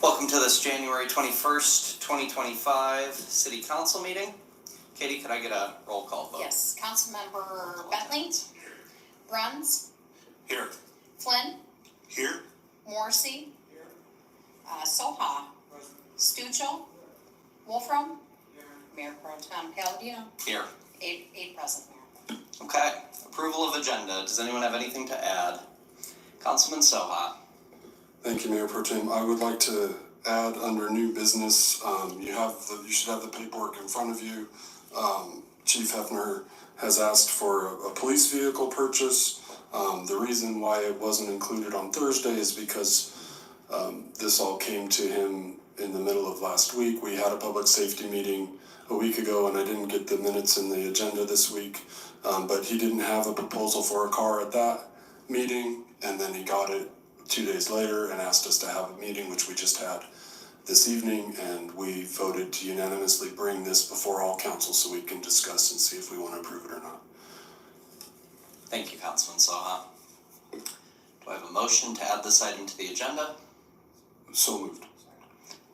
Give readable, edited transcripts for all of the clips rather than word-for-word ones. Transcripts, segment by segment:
Welcome to this January 21st, 2025 City Council meeting. Katie, could I get a roll call vote? Yes. Councilmember Bentley? Bruns? Here. Flynn? Here. Morrissey? Here. Soha? Stuchel? Wolfram? Here. Mayor Pro Tem Palladino? Here. Eight present, Mayor. Okay. Approval of agenda. Does anyone have anything to add? Councilman Soha. Thank you, Mayor Pro Tem. I would like to add under new business, you should have the paperwork in front of you. Chief Hefner has asked for a police vehicle purchase. The reason why it wasn't included on Thursday is because this all came to him in the middle of last week. We had a public safety meeting a week ago and I didn't get the minutes in the agenda this week, but he didn't have a proposal for a car at that meeting, and then he got it 2 days later and asked us to have a meeting, which we just had this evening, and we voted to unanimously bring this before all council so we can discuss and see if we want to approve it or not. Thank you, Councilman Soha. Do I have a motion to add this item to the agenda? So moved.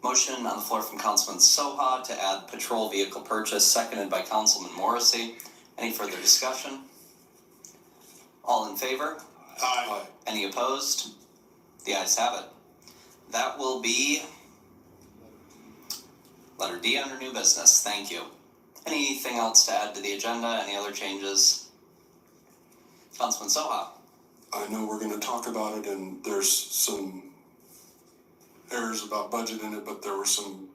Motion on the floor from Councilman Soha to add patrol vehicle purchase, seconded by Councilman Morrissey. Any further discussion? All in favor? Aye. Any opposed? The ayes have it. That will be letter D under new business. Thank you. Anything else to add to the agenda? Any other changes? Councilman Soha. I know we're going to talk about it, and there's some errors about budget in it, but there were some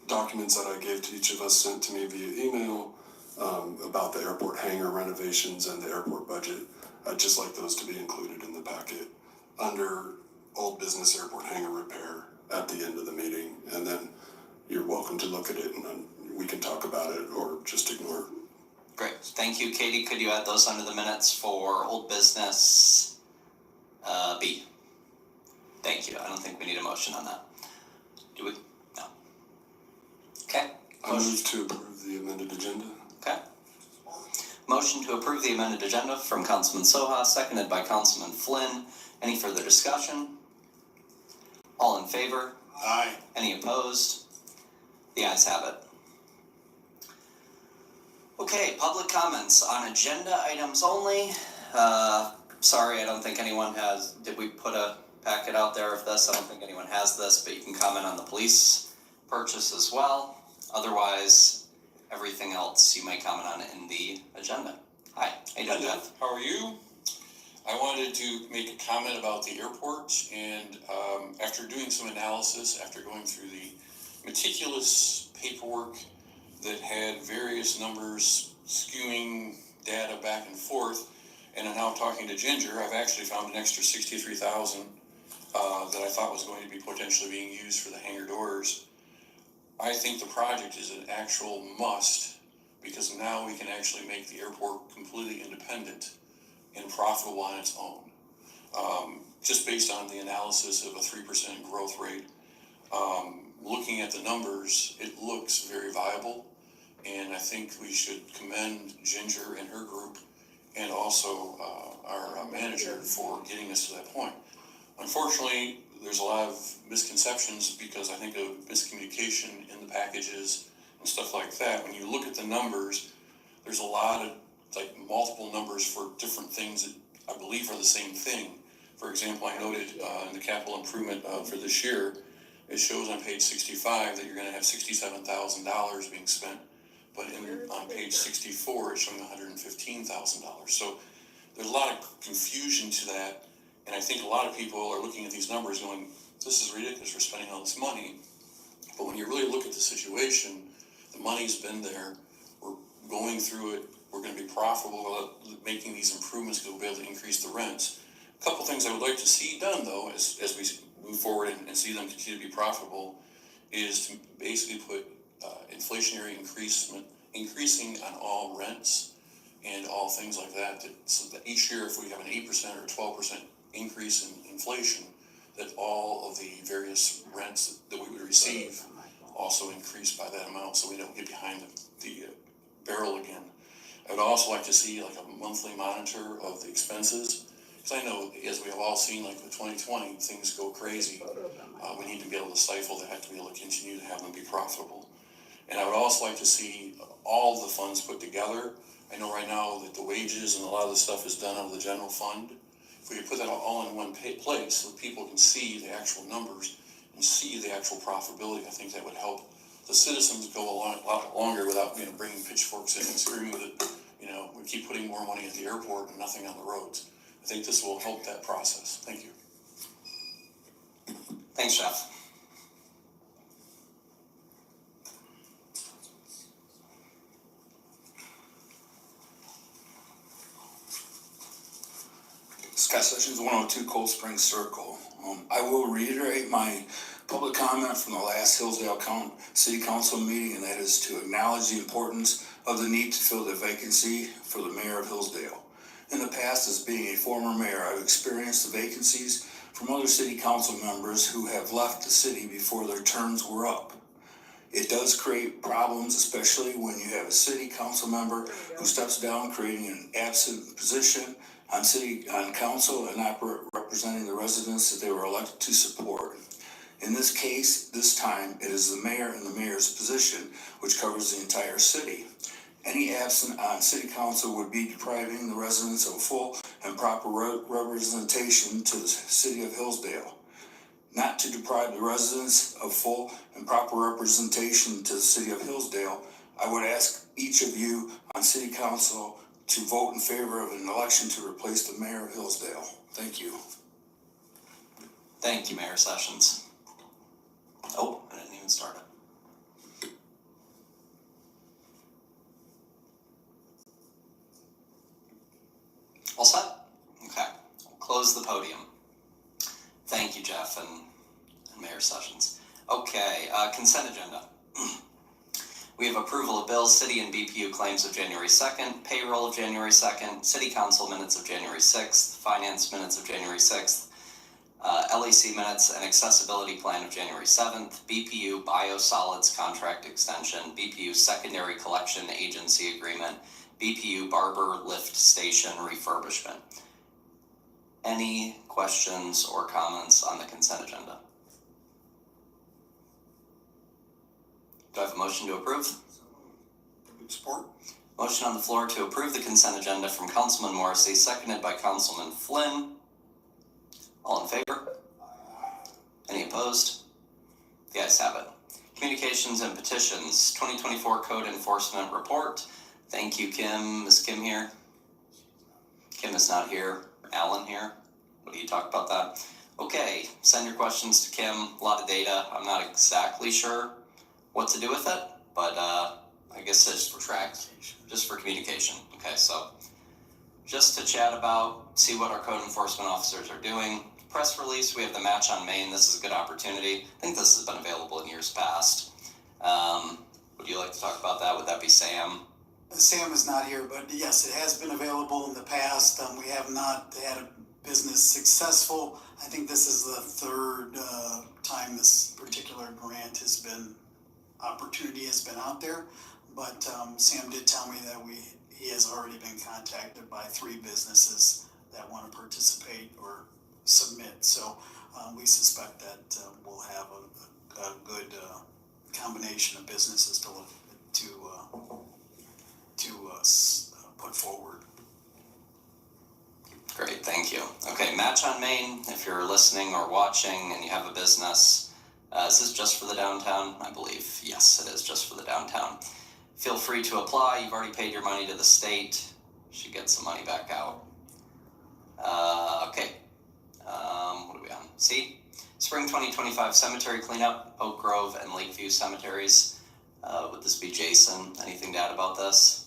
documents that I gave to each of us sent to me via email about the airport hangar renovations and the airport budget. I'd just like those to be included in the packet under old business airport hangar repair at the end of the meeting, and then you're welcome to look at it and then we can talk about it or just ignore it. Great. Thank you, Katie. Could you add those under the minutes for old business B? Thank you. I don't think we need a motion on that. Do we? No. Okay. I move to approve the amended agenda. Okay. Motion to approve the amended agenda from Councilman Soha, seconded by Councilman Flynn. Any further discussion? All in favor? Aye. Any opposed? The ayes have it. Okay, public comments on agenda items only. Sorry, I don't think anyone has, did we put a packet out there of this? I don't think anyone has this, but you can comment on the police purchase as well. Otherwise, everything else you may comment on in the agenda. Hi, how you doing, Jeff? How are you? I wanted to make a comment about the airport, and after doing some analysis, after going through the meticulous paperwork that had various numbers skewing data back and forth, and I'm now talking to Ginger, I've actually found an extra $63,000 that I thought was going to be potentially being used for the hangar doors. I think the project is an actual must, because now we can actually make the airport completely independent and profitable on its own. Just based on the analysis of a 3% growth rate, looking at the numbers, it looks very viable, and I think we should commend Ginger and her group and also our manager for getting us to that point. Unfortunately, there's a lot of misconceptions because I think of miscommunication in the packages and stuff like that. When you look at the numbers, there's a lot of multiple numbers for different things that I believe are the same thing. For example, I noted in the capital improvement for this year, it shows on page 65 that you're going to have $67,000 being spent, but on page 64 it's showing $115,000. So there's a lot of confusion to that, and I think a lot of people are looking at these numbers going, this is ridiculous, we're spending all this money. But when you really look at the situation, the money's been there, we're going through it, we're going to be profitable making these improvements because we'll be able to increase the rents. A couple things I would like to see done, though, as we move forward and see them continue to be profitable, is to basically put inflationary increasing on all rents and all things like that, so that each year, if we have an 8% or 12% increase in inflation, that all of the various rents that we would receive also increase by that amount, so we don't get behind the barrel again. I would also like to see like a monthly monitor of the expenses Because I know, as we have all seen, like with 2020, things go crazy. We need to be able to stifle that, to be able to continue to have them be profitable. And I would also like to see all the funds put together. I know right now that the wages and a lot of the stuff is done out of the general fund. If we could put that all in one place so people can see the actual numbers and see the actual profitability, I think that would help the citizens go a lot longer without, bringing pitchforks in and screaming with it. We keep putting more money at the airport and nothing on the roads. I think this will help that process. Thank you. Thanks, Jeff. Scott Sessions, 102 Cold Spring Circle. I will reiterate my public comment from the last Hillsdale City Council meeting, and that is to acknowledge the importance of the need to fill the vacancy for the mayor of Hillsdale. In the past, as being a former mayor, I've experienced the vacancies from other city council members who have left the city before their terms were up. It does create problems, especially when you have a city council member who steps down, creating an absent position on council and not representing the residents that they were elected to support. In this case, this time, it is the mayor and the mayor's position, which covers the entire city. Any absent on city council would be depriving the residents of full and proper representation to the city of Hillsdale. Not to deprive the residents of full and proper representation to the city of Hillsdale, I would ask each of you on city council to vote in favor of an election to replace the mayor of Hillsdale. Thank you. Thank you, Mayor Sessions. Oh, I didn't even start it. All set? Okay, we'll close the podium. Thank you, Jeff and Mayor Sessions. Okay, consent agenda. We have approval of bills, city and BPU claims of January 2nd, payroll of January 2nd, city council minutes of January 6th, finance minutes of January 6th, LEC minutes and accessibility plan of January 7th, BPU biosolids contract extension, BPU secondary collection agency agreement, BPU barber lift station refurbishment. Any questions or comments on the consent agenda? Do I have a motion to approve? Support. Motion on the floor to approve the consent agenda from Councilman Morrissey, seconded by Councilman Flynn. All in favor? Any opposed? The ayes have it. Communications and petitions, 2024 Code Enforcement Report. Thank you, Kim. Is Kim here? Kim is not here. Alan here? What do you talk about that? Okay, send your questions to Kim. A lot of data. I'm not exactly sure what to do with it, but I guess it's for track, just for communication. Okay, so just to chat about, see what our code enforcement officers are doing. Press release, we have the Match on Main. This is a good opportunity. I think this has been available in years past. Would you like to talk about that? Would that be Sam? Sam is not here, but yes, it has been available in the past. We have not had a business successful. I think this is the third time this particular grant opportunity has been out there. But Sam did tell me that he has already been contacted by 3 businesses that want to participate or submit. So we suspect that we'll have a good combination of businesses to look to put forward. Great, thank you. Okay, Match on Main, if you're listening or watching and you have a business, is this just for the downtown? I believe, yes, it is just for the downtown. Feel free to apply. You've already paid your money to the state. Should get some money back out. Okay, what are we on? C, Spring 2025 Cemetery Cleanup, Oak Grove and Lakeview Cemeteries. Would this be Jason? Anything to add about this?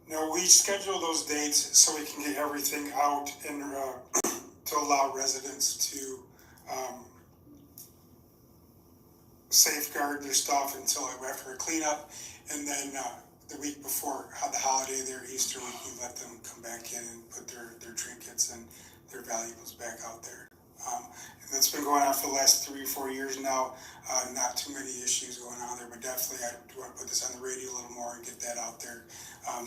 No, we schedule those dates so we can get everything out and to allow residents to safeguard their stuff until after a cleanup, and then the week before the holiday, their Easter week, we let them come back in and put their trinkets and their valuables back out there. That's been going on for the last 3 or 4 years now. Not too many issues going on there, but definitely I do want to put this on the radio a little more and get that out there.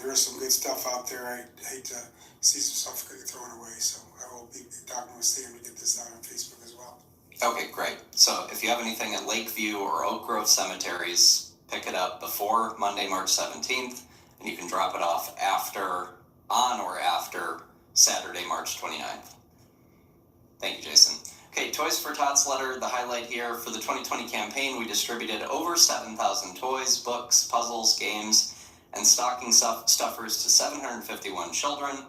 There is some good stuff out there. I hate to see some stuff get thrown away, so I will be talking with Sam to get this out on Facebook as well. Okay, great. So if you have anything at Lakeview or Oak Grove cemeteries, pick it up before Monday, March 17th, and you can drop it off on or after Saturday, March 29th. Thank you, Jason. Okay, Toys for Tots letter, the highlight here. For the 2020 campaign, we distributed over 7,000 toys, books, puzzles, games, and stocking stuffers to 751 children.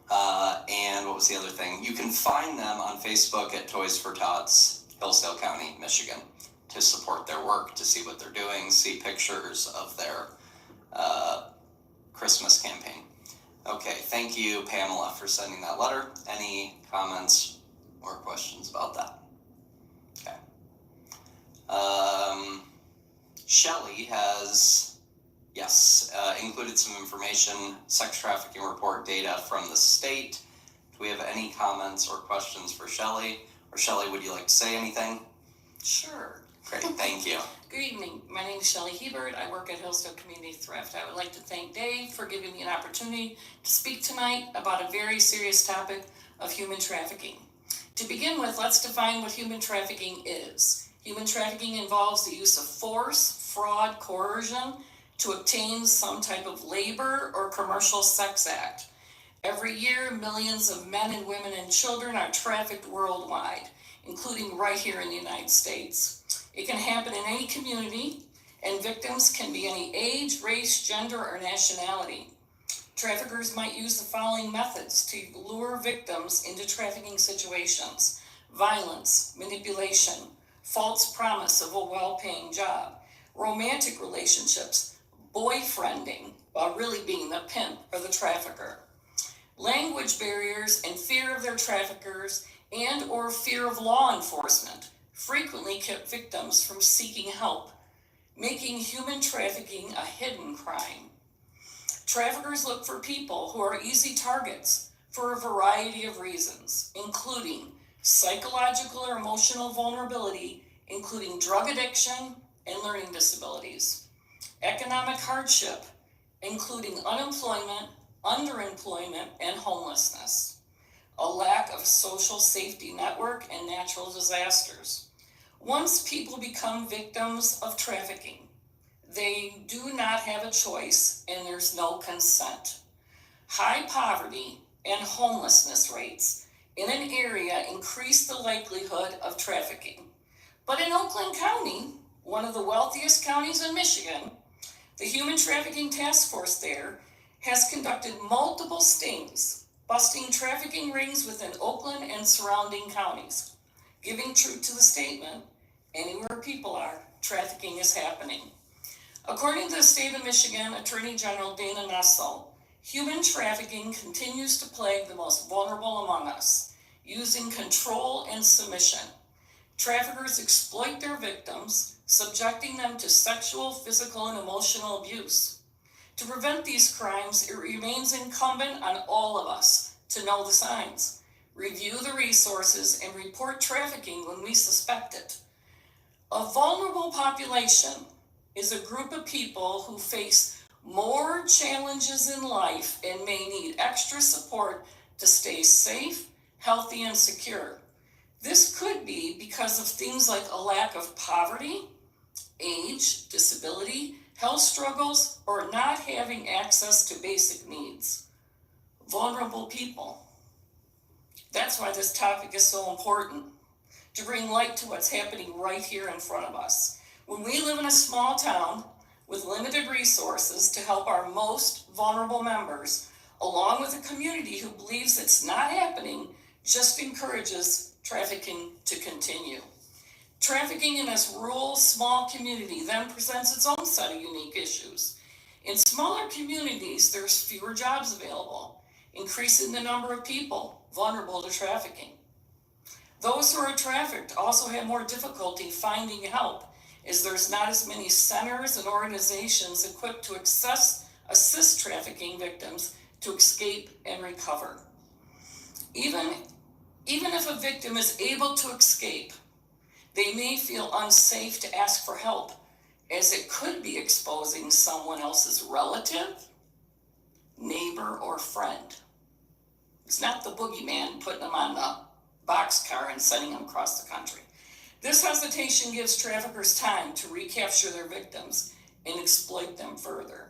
And what was the other thing? You can find them on Facebook at Toys for Tots, Hillsdale County, Michigan, to support their work, to see what they're doing, see pictures of their Christmas campaign. Okay, thank you, Pamela, for sending that letter. Any comments or questions about that? Okay. Shelley has, included some information, sex trafficking report data from the state. Do we have any comments or questions for Shelley? Or Shelley, would you like to say anything? Sure. Great, thank you. Good evening. My name is Shelley Hebert. I work at Hillsdale Community Thrift. I would like to thank Dave for giving me an opportunity to speak tonight about a very serious topic of human trafficking. To begin with, let's define what human trafficking is. Human trafficking involves the use of force, fraud, coercion to obtain some type of labor or commercial sex act. Every year, millions of men and women and children are trafficked worldwide, including right here in the United States. It can happen in any community, and victims can be any age, race, gender, or nationality. Traffickers might use the following methods to lure victims into trafficking situations: violence, manipulation, false promise of a well-paying job, romantic relationships, boyfriending, while really being the pimp or the trafficker, language barriers and fear of their traffickers and or fear of law enforcement frequently kept victims from seeking help, making human trafficking a hidden crime. Traffickers look for people who are easy targets for a variety of reasons, including psychological or emotional vulnerability, including drug addiction and learning disabilities, economic hardship, including unemployment, underemployment, and homelessness, a lack of social safety network, and natural disasters. Once people become victims of trafficking, they do not have a choice and there's no consent. High poverty and homelessness rates in an area increase the likelihood of trafficking. But in Oakland County, one of the wealthiest counties in Michigan, the Human Trafficking Task Force there has conducted multiple stings, busting trafficking rings within Oakland and surrounding counties, giving truth to the statement, anywhere people are, trafficking is happening. According to the state of Michigan Attorney General Dana Nessel, human trafficking continues to plague the most vulnerable among us, using control and submission. Traffickers exploit their victims, subjecting them to sexual, physical, and emotional abuse. To prevent these crimes, it remains incumbent on all of us to know the signs, review the resources, and report trafficking when we suspect it. A vulnerable population is a group of people who face more challenges in life and may need extra support to stay safe, healthy, and secure. This could be because of things like a lack of poverty, age, disability, health struggles, or not having access to basic needs. Vulnerable people. That's why this topic is so important, to bring light to what's happening right here in front of us. When we live in a small town with limited resources to help our most vulnerable members, along with a community who believes it's not happening, just encourages trafficking to continue. Trafficking in this rural, small community then presents its own set of unique issues. In smaller communities, there's fewer jobs available, increasing the number of people vulnerable to trafficking. Those who are trafficked also have more difficulty finding help, as there's not as many centers and organizations equipped to assist trafficking victims to escape and recover. Even Even if a victim is able to escape, they may feel unsafe to ask for help, as it could be exposing someone else's relative, neighbor, or friend. It's not the boogeyman putting them on the boxcar and sending them across the country. This hesitation gives traffickers time to recapture their victims and exploit them further.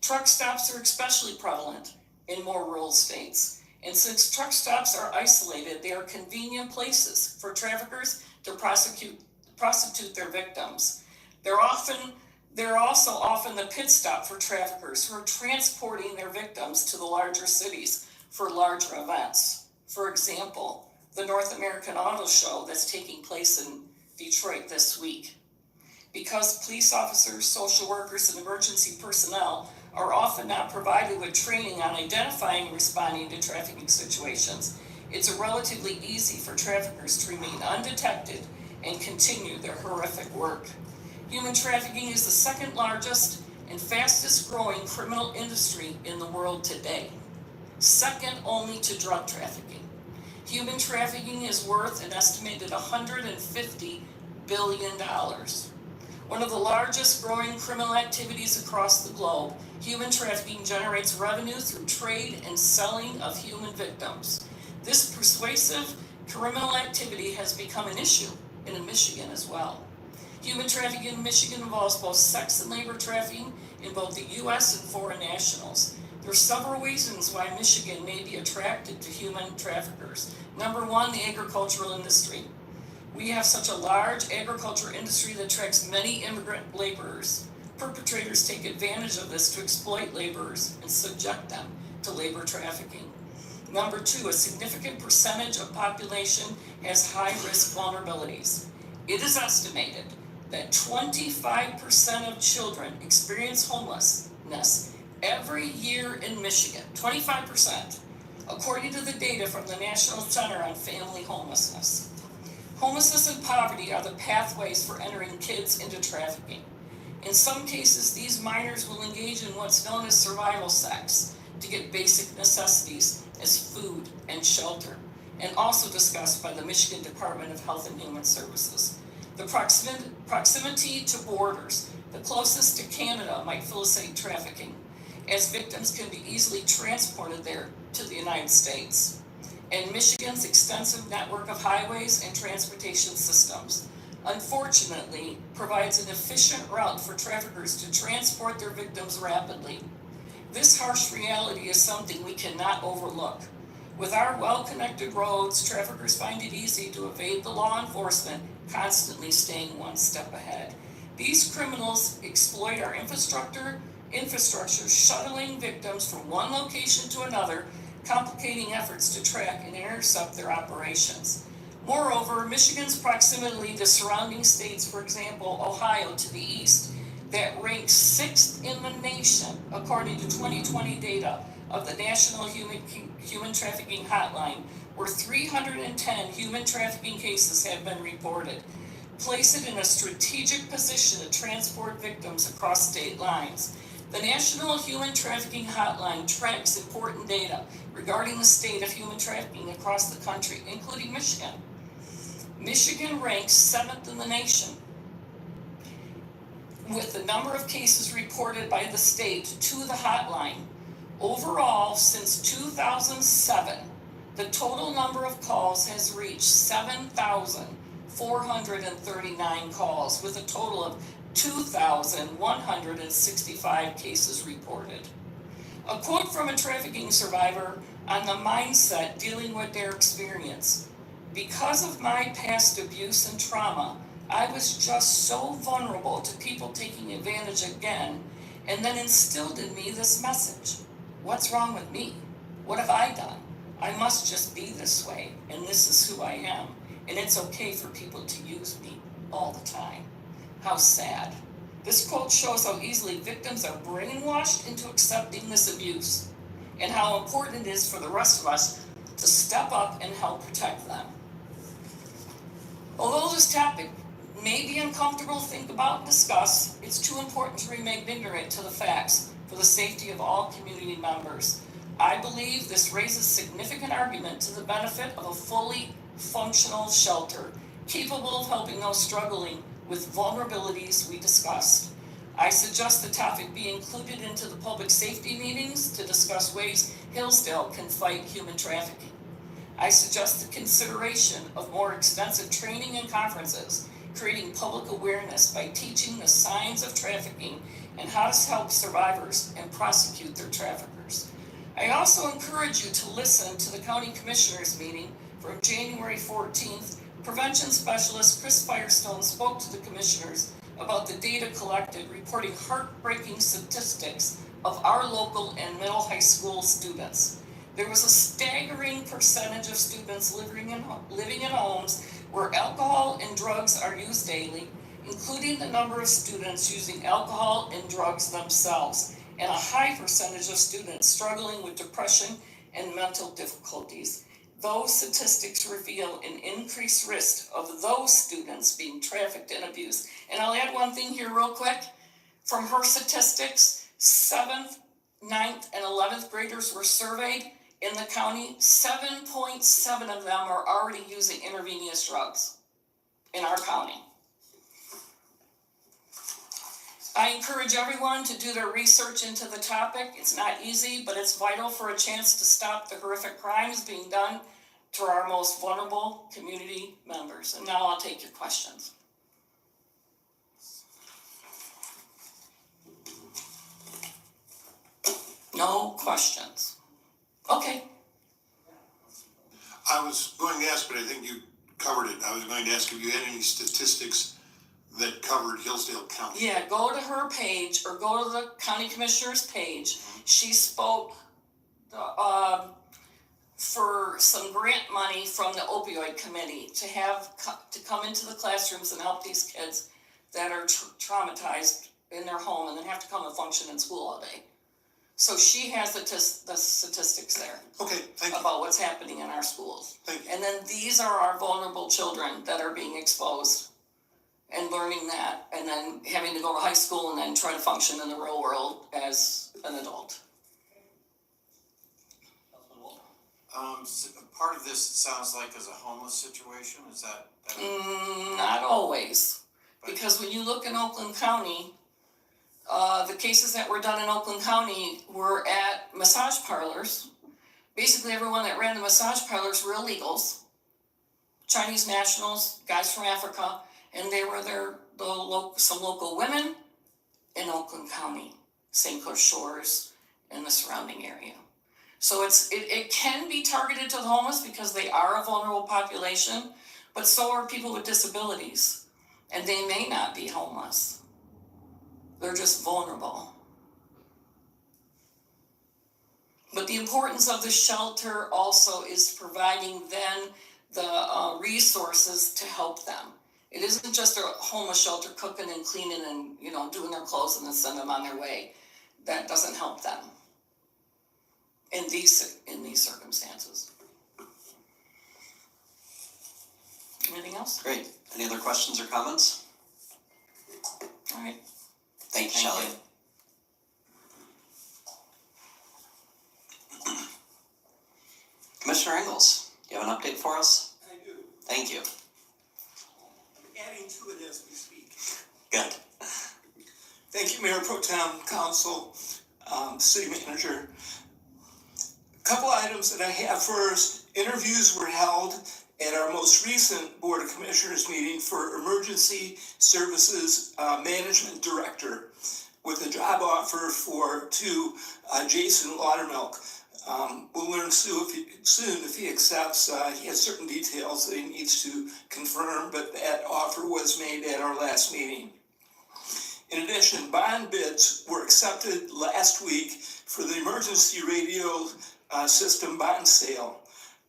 Truck stops are especially prevalent in more rural states, and since truck stops are isolated, they are convenient places for traffickers to prostitute their victims. They're also often the pit stop for traffickers who are transporting their victims to the larger cities for larger events. For example, the North American Auto Show that's taking place in Detroit this week. Because police officers, social workers, and emergency personnel are often not provided with training on identifying and responding to trafficking situations, it's relatively easy for traffickers to remain undetected and continue their horrific work. Human trafficking is the second largest and fastest growing criminal industry in the world today, second only to drug trafficking. Human trafficking is worth an estimated $150 billion. One of the largest growing criminal activities across the globe, human trafficking generates revenue through trade and selling of human victims. This pervasive criminal activity has become an issue in Michigan as well. Human trafficking in Michigan involves both sex and labor trafficking in both the U.S. and foreign nationals. There are several reasons why Michigan may be attracted to human traffickers. Number one, the agricultural industry. We have such a large agriculture industry that attracts many immigrant laborers. Perpetrators take advantage of this to exploit laborers and subject them to labor trafficking. Number two, a significant percentage of population has high-risk vulnerabilities. It is estimated that 25% of children experience homelessness every year in Michigan, 25%, according to the data from the National Center on Family Homelessness. Homelessness and poverty are the pathways for entering kids into trafficking. In some cases, these minors will engage in what's known as survival sex to get basic necessities as food and shelter, and also discussed by the Michigan Department of Health and Human Services. The proximity to borders, the closest to Canada, might facilitate trafficking, as victims can be easily transported there to the United States. And Michigan's extensive network of highways and transportation systems, unfortunately, provides an efficient route for traffickers to transport their victims rapidly. This harsh reality is something we cannot overlook. With our well-connected roads, traffickers find it easy to evade the law enforcement, constantly staying one step ahead. These criminals exploit our infrastructure, shuttling victims from one location to another, complicating efforts to track and intercept their operations. Moreover, Michigan's proximity to surrounding states, for example, Ohio to the east, that ranks 6th in the nation, according to 2020 data of the National Human Trafficking Hotline, where 310 human trafficking cases have been reported, place it in a strategic position to transport victims across state lines. The National Human Trafficking Hotline tracks important data regarding the state of human trafficking across the country, including Michigan. Michigan ranks 7th in the nation with the number of cases reported by the state to the hotline. Overall, since 2007, the total number of calls has reached 7,439 calls, with a total of 2,165 cases reported. A quote from a trafficking survivor on the mindset dealing with their experience. Because of my past abuse and trauma, I was just so vulnerable to people taking advantage again, and then instilled in me this message. What's wrong with me? What have I done? I must just be this way, and this is who I am, and it's okay for people to use me all the time. How sad. This quote shows how easily victims are brainwashed into accepting this abuse, and how important it is for the rest of us to step up and help protect them. Although this topic may be uncomfortable to think about and discuss, it's too important to remain ignorant to the facts for the safety of all community members. I believe this raises significant argument to the benefit of a fully functional shelter, capable of helping those struggling with vulnerabilities we discussed. I suggest the topic be included into the public safety meetings to discuss ways Hillsdale can fight human trafficking. I suggest the consideration of more extensive training and conferences, creating public awareness by teaching the signs of trafficking and how to help survivors and prosecute their traffickers. I also encourage you to listen to the County Commissioners meeting from January 14th. Prevention Specialist Chris Firestone spoke to the commissioners about the data collected, reporting heartbreaking statistics of our local and middle high school students. There was a staggering percentage of students living in homes where alcohol and drugs are used daily, including the number of students using alcohol and drugs themselves, and a high percentage of students struggling with depression and mental difficulties. Those statistics reveal an increased risk of those students being trafficked and abused. And I'll add one thing here real quick. From her statistics, 7th, 9th, and 11th graders were surveyed in the county. 7.7 of them are already using intravenous drugs in our county. I encourage everyone to do their research into the topic. It's not easy, but it's vital for a chance to stop the horrific crimes being done to our most vulnerable community members. And now I'll take your questions. No questions. Okay. I was going to ask, but I think you covered it. I was going to ask if you had any statistics that covered Hillsdale County. Yeah, go to her page or go to the county commissioner's page. She spoke for some grant money from the opioid committee to come into the classrooms and help these kids that are traumatized in their home and then have to come and function in school all day. So she has the statistics there. Okay, thank you. About what's happening in our schools. Thank you. And then these are our vulnerable children that are being exposed and learning that, and then having to go to high school and then try to function in the real world as an adult. Part of this sounds like is a homeless situation, is that? Not always, because when you look in Oakland County, the cases that were done in Oakland County were at massage parlors. Basically everyone that ran the massage parlors were illegals, Chinese nationals, guys from Africa, and they were some local women in Oakland County, St. Clair Shores, and the surrounding area. So it can be targeted to the homeless because they are a vulnerable population, but so are people with disabilities, and they may not be homeless. They're just vulnerable. But the importance of the shelter also is providing then the resources to help them. It isn't just a homeless shelter cooking and cleaning and doing their clothes and then send them on their way. That doesn't help them in these circumstances. Anything else? Great. Any other questions or comments? All right. Thank you, Shelley. Commissioner Ingles, you have an update for us? I do. Thank you. I'm adding to it as we speak. Good. Thank you, Mayor Pro Tem, Council, City Manager. A couple items that I have first. Interviews were held at our most recent Board of Commissioners meeting for Emergency Services Management Director with a job offer to Jason Laudermilk. We'll learn soon if he accepts. He has certain details that he needs to confirm, but that offer was made at our last meeting. In addition, bond bids were accepted last week for the emergency radio system bond sale.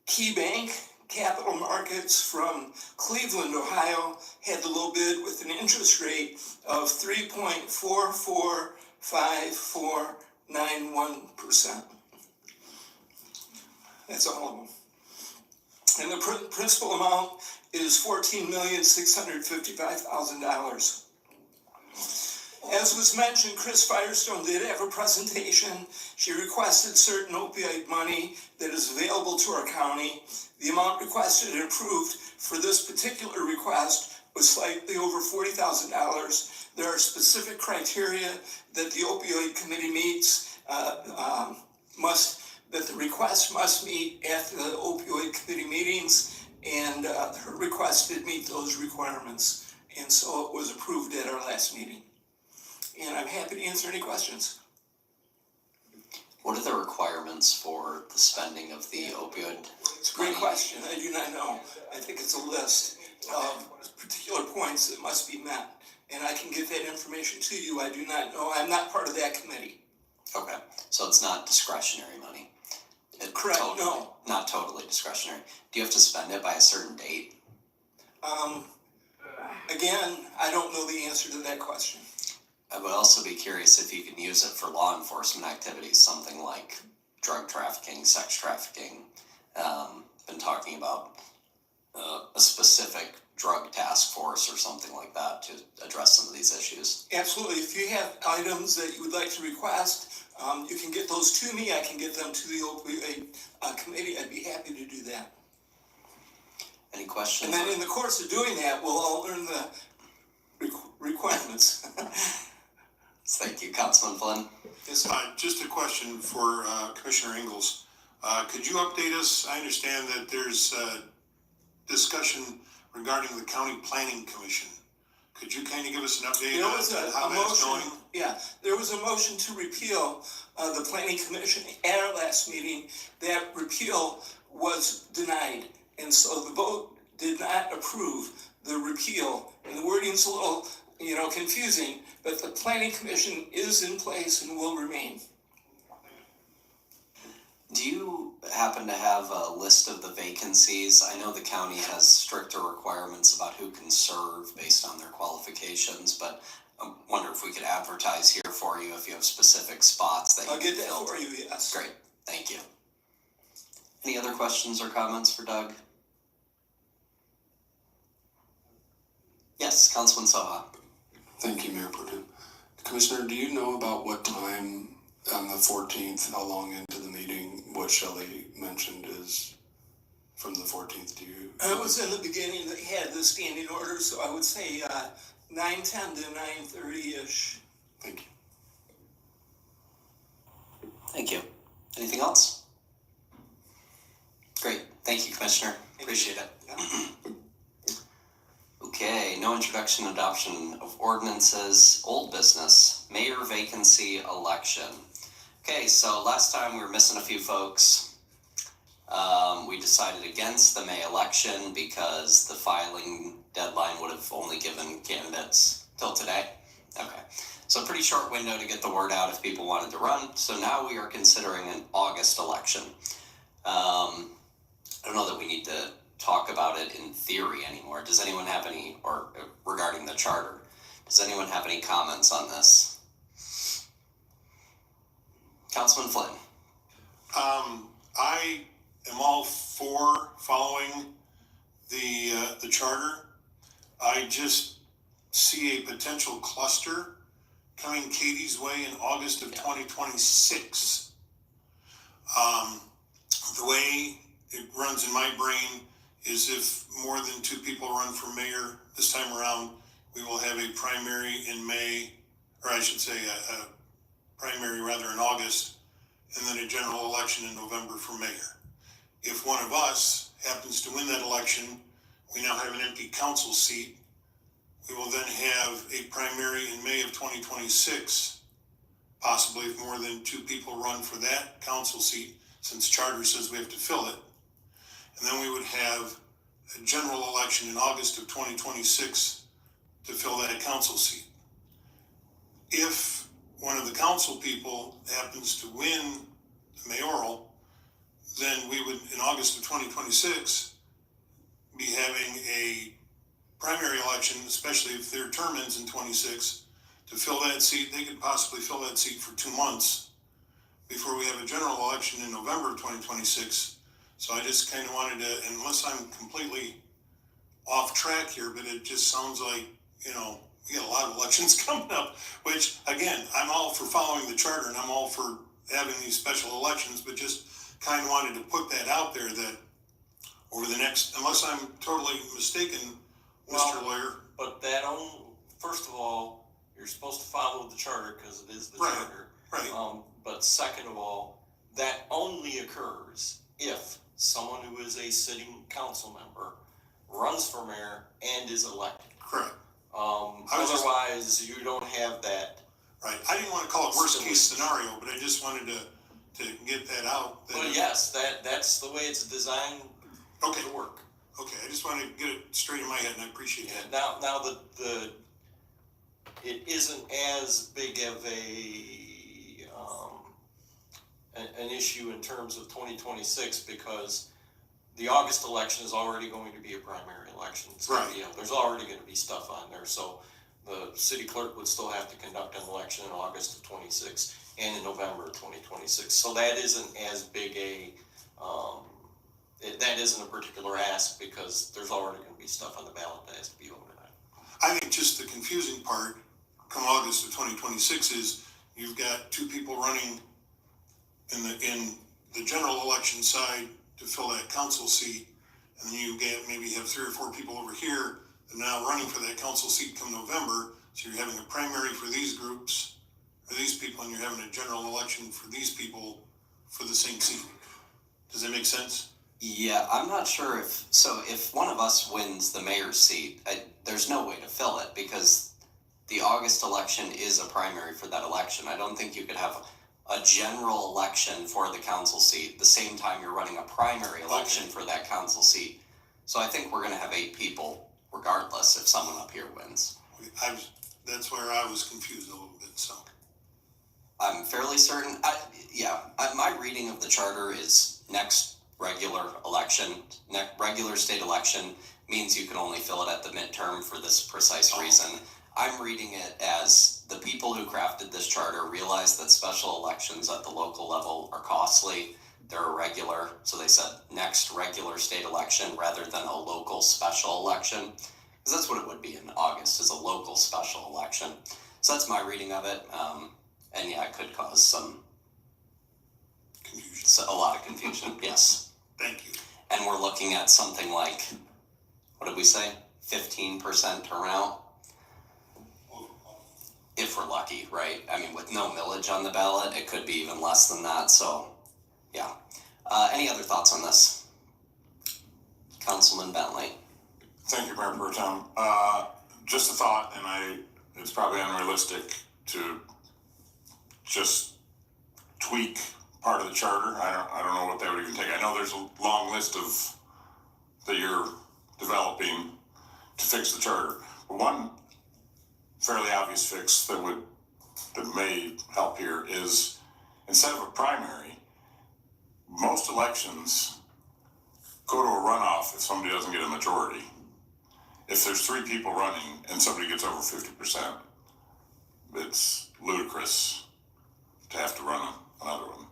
Key Bank Capital Markets from Cleveland, Ohio, had the low bid with an interest rate of 3.445491%. That's all of them. And the principal amount is $14,655,000. As was mentioned, Chris Firestone did have a presentation. She requested certain opioid money that is available to our county. The amount requested and approved for this particular request was slightly over $40,000. There are specific criteria that the opioid committee meets, that the request must meet at the opioid committee meetings, and her request did meet those requirements. And so it was approved at our last meeting. And I'm happy to answer any questions. What are the requirements for the spending of the opioid? It's a great question. I do not know. I think it's a list of particular points that must be met. And I can get that information to you. I do not know. I'm not part of that committee. Okay, so it's not discretionary money? Correct, Totally, no. not totally discretionary. Do you have to spend it by a certain date? Again, I don't know the answer to that question. I would also be curious if you can use it for law enforcement activities, something like drug trafficking, sex trafficking. Been talking about a specific drug task force or something like that to address some of these issues. Absolutely. If you have items that you would like to request, you can get those to me. I can get them to the opioid committee. I'd be happy to do that. Any questions? And then in the course of doing that, we'll all learn the requirements. Thank you, Councilman Flynn. Yes, Just a question for Commissioner Ingles. Could you update us? I understand that there's discussion regarding the County Planning Commission. Could you kind of give us an update There was on a how that's motion, going? yeah, there was a motion to repeal the planning commission at our last meeting. That repeal was denied, and so the vote did not approve the repeal. And the wording's a little, confusing, but the planning commission is in place and will remain. Do you happen to have a list of the vacancies? I know the county has stricter requirements about who can serve based on their qualifications, but I wonder if we could advertise here for you if you have specific spots that you I'll can get that fill. for you, yes. Great, thank you. Any other questions or comments for Doug? Yes, Councilman Soha. Thank you, Mayor Pro Tem. Commissioner, do you know about what time on the 14th, how long into the meeting, what Shelley mentioned is from the 14th? Do you? It was in the beginning that had the standing order, so I would say 9:10 to 9:30-ish. Thank you. Thank you. Anything else? Great, thank you, Commissioner, appreciate it. Yeah. Okay, no introduction, adoption of ordinances, old business, mayor vacancy election. Okay, so last time we were missing a few folks. We decided against the May election because the filing deadline would have only given candidates till today. Okay, so pretty short window to get the word out if people wanted to run. So now we are considering an August election. I don't know that we need to talk about it in theory anymore. Does anyone have any, or regarding the charter, does anyone have any comments on this? Councilman Flynn. I am all for following the charter. I just see a potential cluster coming Katie's way in August of 2026. The way it runs in my brain is if more than two people run for mayor this time around, we will have a primary in May, or I should say a primary rather in August, and then a general election in November for mayor. If one of us happens to win that election, we now have an empty council seat. We will then have a primary in May of 2026, possibly if more than two people run for that council seat, since charter says we have to fill it. And then we would have a general election in August of 2026 to fill that council seat. If one of the council people happens to win the mayoral, then we would, in August of 2026, be having a primary election, especially if their term ends in 26, to fill that seat. They could possibly fill that seat for 2 months before we have a general election in November of 2026. So I just kind of wanted to, unless I'm completely off track here, but it just sounds like, we got a lot of elections coming up, which, again, I'm all for following the charter and I'm all for having these special elections, but just kind of wanted to put that out there that over the next, unless I'm totally mistaken, Mr. Lawyer. But first of all, you're supposed to follow the charter because it is the Right, charter. right. But second of all, that only occurs if someone who is a sitting council member runs for mayor and is elected. Correct. Otherwise, you don't have that. Right. I didn't want to call it worst case scenario, but I just wanted to get that out. Well, yes, that's the way it's designed Okay. to work. Okay, I just wanted to get it straight in my head, and I appreciate that. Now it isn't as big of an issue in terms of 2026 because the August election is already going to be a primary election. It's gonna be, there's already going to be stuff on there, so the city clerk would still have to conduct an election in August of 26 and in November of 2026. So that isn't as big that isn't a particular ask because there's already going to be stuff on the ballot that has to be voted on. I think just the confusing part come August of 2026 is you've got two people running in the general election side to fill that council seat, and then you maybe have 3 or 4 people over here that are now running for that council seat come November. So you're having a primary for these groups or these people, and you're having a general election for these people for the same seat. Does that make sense? Yeah, I'm not sure if one of us wins the mayor's seat, there's no way to fill it because the August election is a primary for that election. I don't think you could have a general election for the council seat the same time you're running a primary election for that council seat. So I think we're gonna have 8 people regardless if someone up here wins. That's where I was confused a little bit, so. I'm fairly certain, my reading of the charter is next regular election, regular state election means you can only fill it at the midterm for this precise reason. I'm reading it as the people who crafted this charter realized that special elections at the local level are costly. They're irregular, so they said next regular state election rather than a local special election. Because that's what it would be in August, is a local special election. So that's my reading of it. And yeah, it could cause some Confusion. a lot of confusion, yes. Thank you. And we're looking at something like, what did we say? 15% turnout? If we're lucky, right? I mean, with no millage on the ballot, it could be even less than that, so, yeah. Any other thoughts on this? Councilman Bentley? Thank you, Mayor Pro Tem. Just a thought, and it's probably unrealistic to just tweak part of the charter. I don't know what that would even take. I know there's a long list that you're developing to fix the charter. But one fairly obvious fix that may help here is instead of a primary, most elections go to a runoff if somebody doesn't get a majority. If there's 3 people running and somebody gets over 50%, it's ludicrous to have to run another one.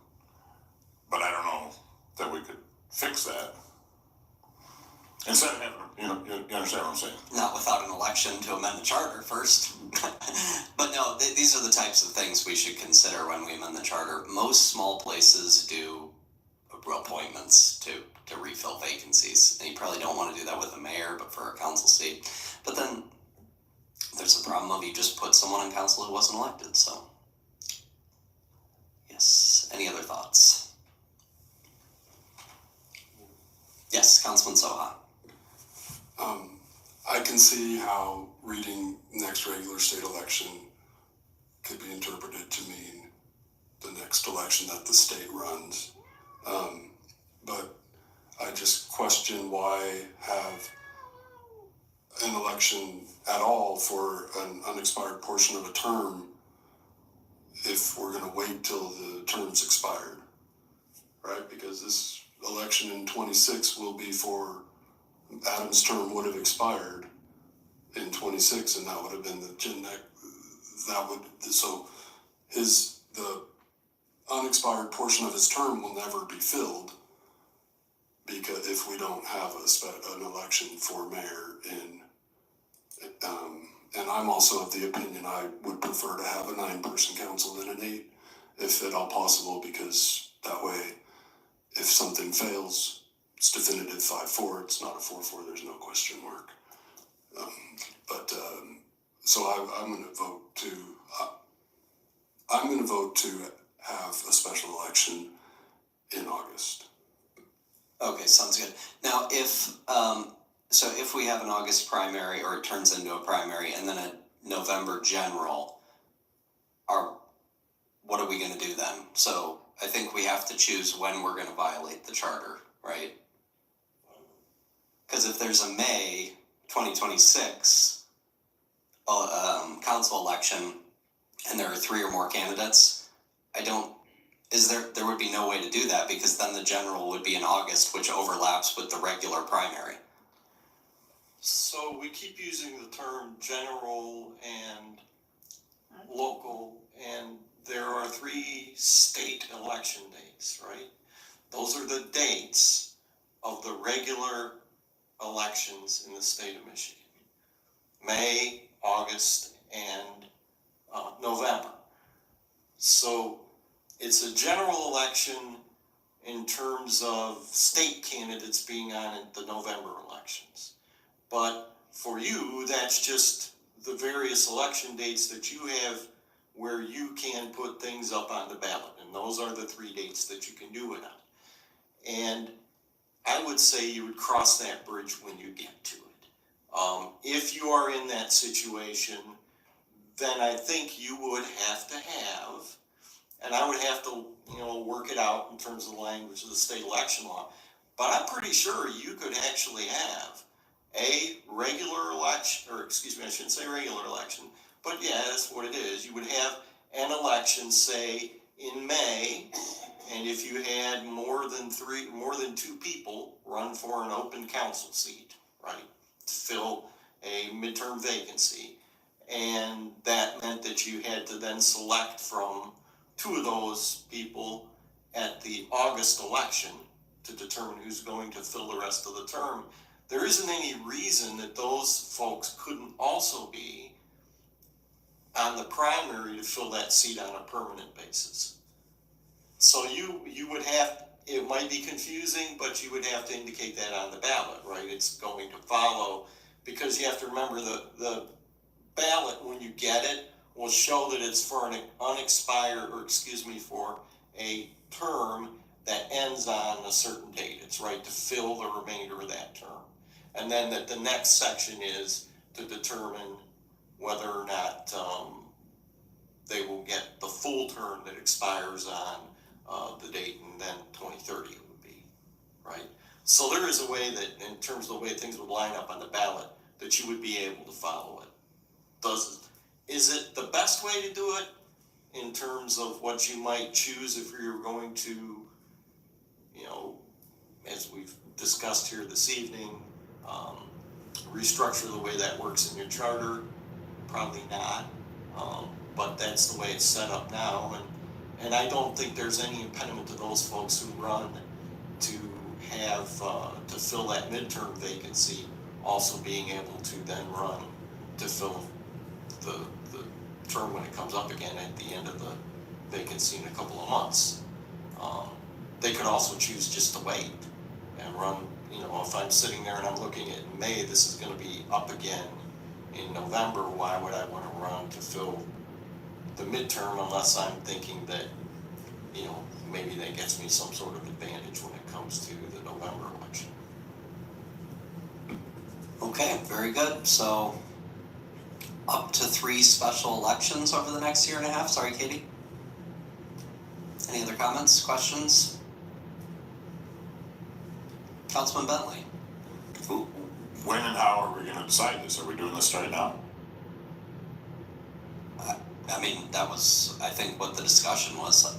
But I don't know that we could fix that. Instead of having, you understand what I'm saying? Not without an election to amend the charter first. But no, these are the types of things we should consider when we amend the charter. Most small places do appointments to refill vacancies. And you probably don't want to do that with a mayor, but for a council seat. But then there's a problem of you just put someone on council who wasn't elected, so. Yes, any other thoughts? Yes, Councilman Soha. I can see how reading next regular state election could be interpreted to mean the next election that the state runs. But I just question why have an election at all for an unexpired portion of a term if we're gonna wait till the term's expired, right? Because this election in 26 will be for, Adam's term would have expired in 26, and that would have been so the unexpired portion of his term will never be filled because if we don't have an election for mayor in And I'm also of the opinion I would prefer to have a 9-person council than an 8, if at all possible, because that way, if something fails, it's definitive 5-4, it's not a 4-4, there's no question mark. So I'm gonna vote to have a special election in August. Okay, sounds good. Now, if we have an August primary, or it turns into a primary, and then a November general, what are we gonna do then? So I think we have to choose when we're gonna violate the charter, right? Because if there's a May 2026 council election, and there are 3 or more candidates, there would be no way to do that, because then the general would be in August, which overlaps with the regular primary. So we keep using the term general and local, and there are 3 state election dates, right? Those are the dates of the regular elections in the state of Michigan. May, August, and November. So it's a general election in terms of state candidates being on at the November elections. But for you, that's just the various election dates that you have where you can put things up on the ballot. And those are the 3 dates that you can do it on. And I would say you would cross that bridge when you get to it. If you are in that situation, then I think you would have to have, and I would have to, work it out in terms of the language of the state election law, but I'm pretty sure you could actually have a regular election, or excuse me, I shouldn't say regular election, but yeah, that's what it is. You would have an election, say, in May, and if you had more than 2 people run for an open council seat, right, to fill a midterm vacancy, and that meant that you had to then select from 2 of those people at the August election to determine who's going to fill the rest of the term. There isn't any reason that those folks couldn't also be on the primary to fill that seat on a permanent basis. So you would have, it might be confusing, but you would have to indicate that on the ballot, right? It's going to follow, because you have to remember the ballot, when you get it, will show that it's for an unexpired, for a term that ends on a certain date. It's right to fill the remainder of that term. And then that the next section is to determine whether or not they will get the full term that expires on the date, and then 2030 it would be, right? So there is a way that, in terms of the way things would line up on the ballot, that you would be able to follow it. Is it the best way to do it in terms of what you might choose if you're going to, as we've discussed here this evening, restructure the way that works in your charter? Probably not, but that's the way it's set up now, and I don't think there's any impediment to those folks who run to have, to fill that midterm vacancy, also being able to then run to fill the term when it comes up again at the end of the vacancy in a couple of months. They could also choose just to wait and run, if I'm sitting there and I'm looking at May, this is gonna be up again in November, why would I wanna run to fill the midterm unless I'm thinking that, maybe that gets me some sort of advantage when it comes to the November election. Okay, very good. So up to 3 special elections over the next year and a half. Sorry, Katie. Any other comments, questions? Councilman Bentley. When and how are we gonna decide this? Are we doing this right now? I mean, that was, I think, what the discussion was.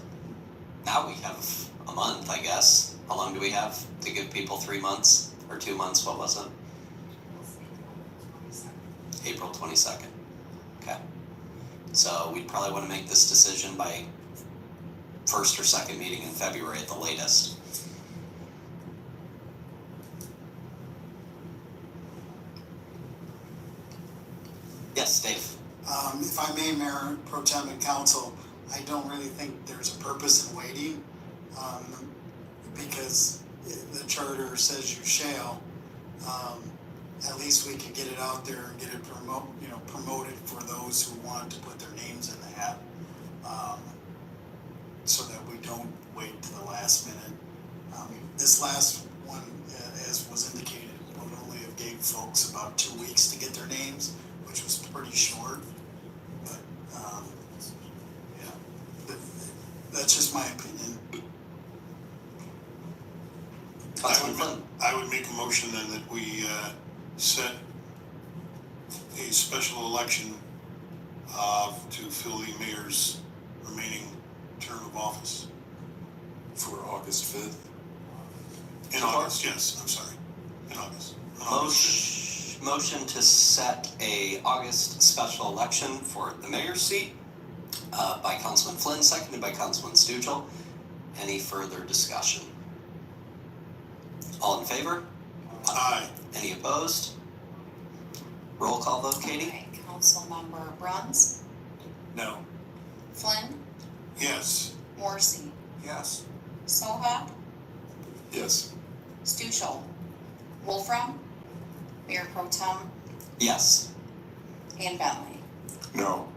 Now we have a month, I guess. How long do we have to give people? 3 months or 2 months? What was it? April 22nd. Okay. So we'd probably want to make this decision by first or second meeting in February at the latest. Yes. Yes, Dave. If I may, Mayor Pro Tem and Council, I don't really think there's a purpose in waiting, because the charter says you shall. At least we can get it out there and get it promoted for those who want to put their names in the hat, so that we don't wait to the last minute. This last one, as was indicated, would only have gave folks about 2 weeks to get their names, which was pretty short. But, yeah, that's just my opinion. Councilman Flynn. I would make a motion then that we, set a special election, to fill the mayor's remaining term of office. For August 5th. In August, yes, I'm sorry, in August. On August 5th. Motion to set a August special election for the mayor's seat, by Councilman Flynn, seconded by Councilman Stuchel. Any further discussion? All in favor? Aye. Any opposed? Roll call vote, Katie? Okay, Councilmember Bruns, No. Flynn, Yes. Morrissey, Yes. Soha, Yes. Stuchel, Wolfram, Mayor Pro Tem, Yes. and Bentley. No.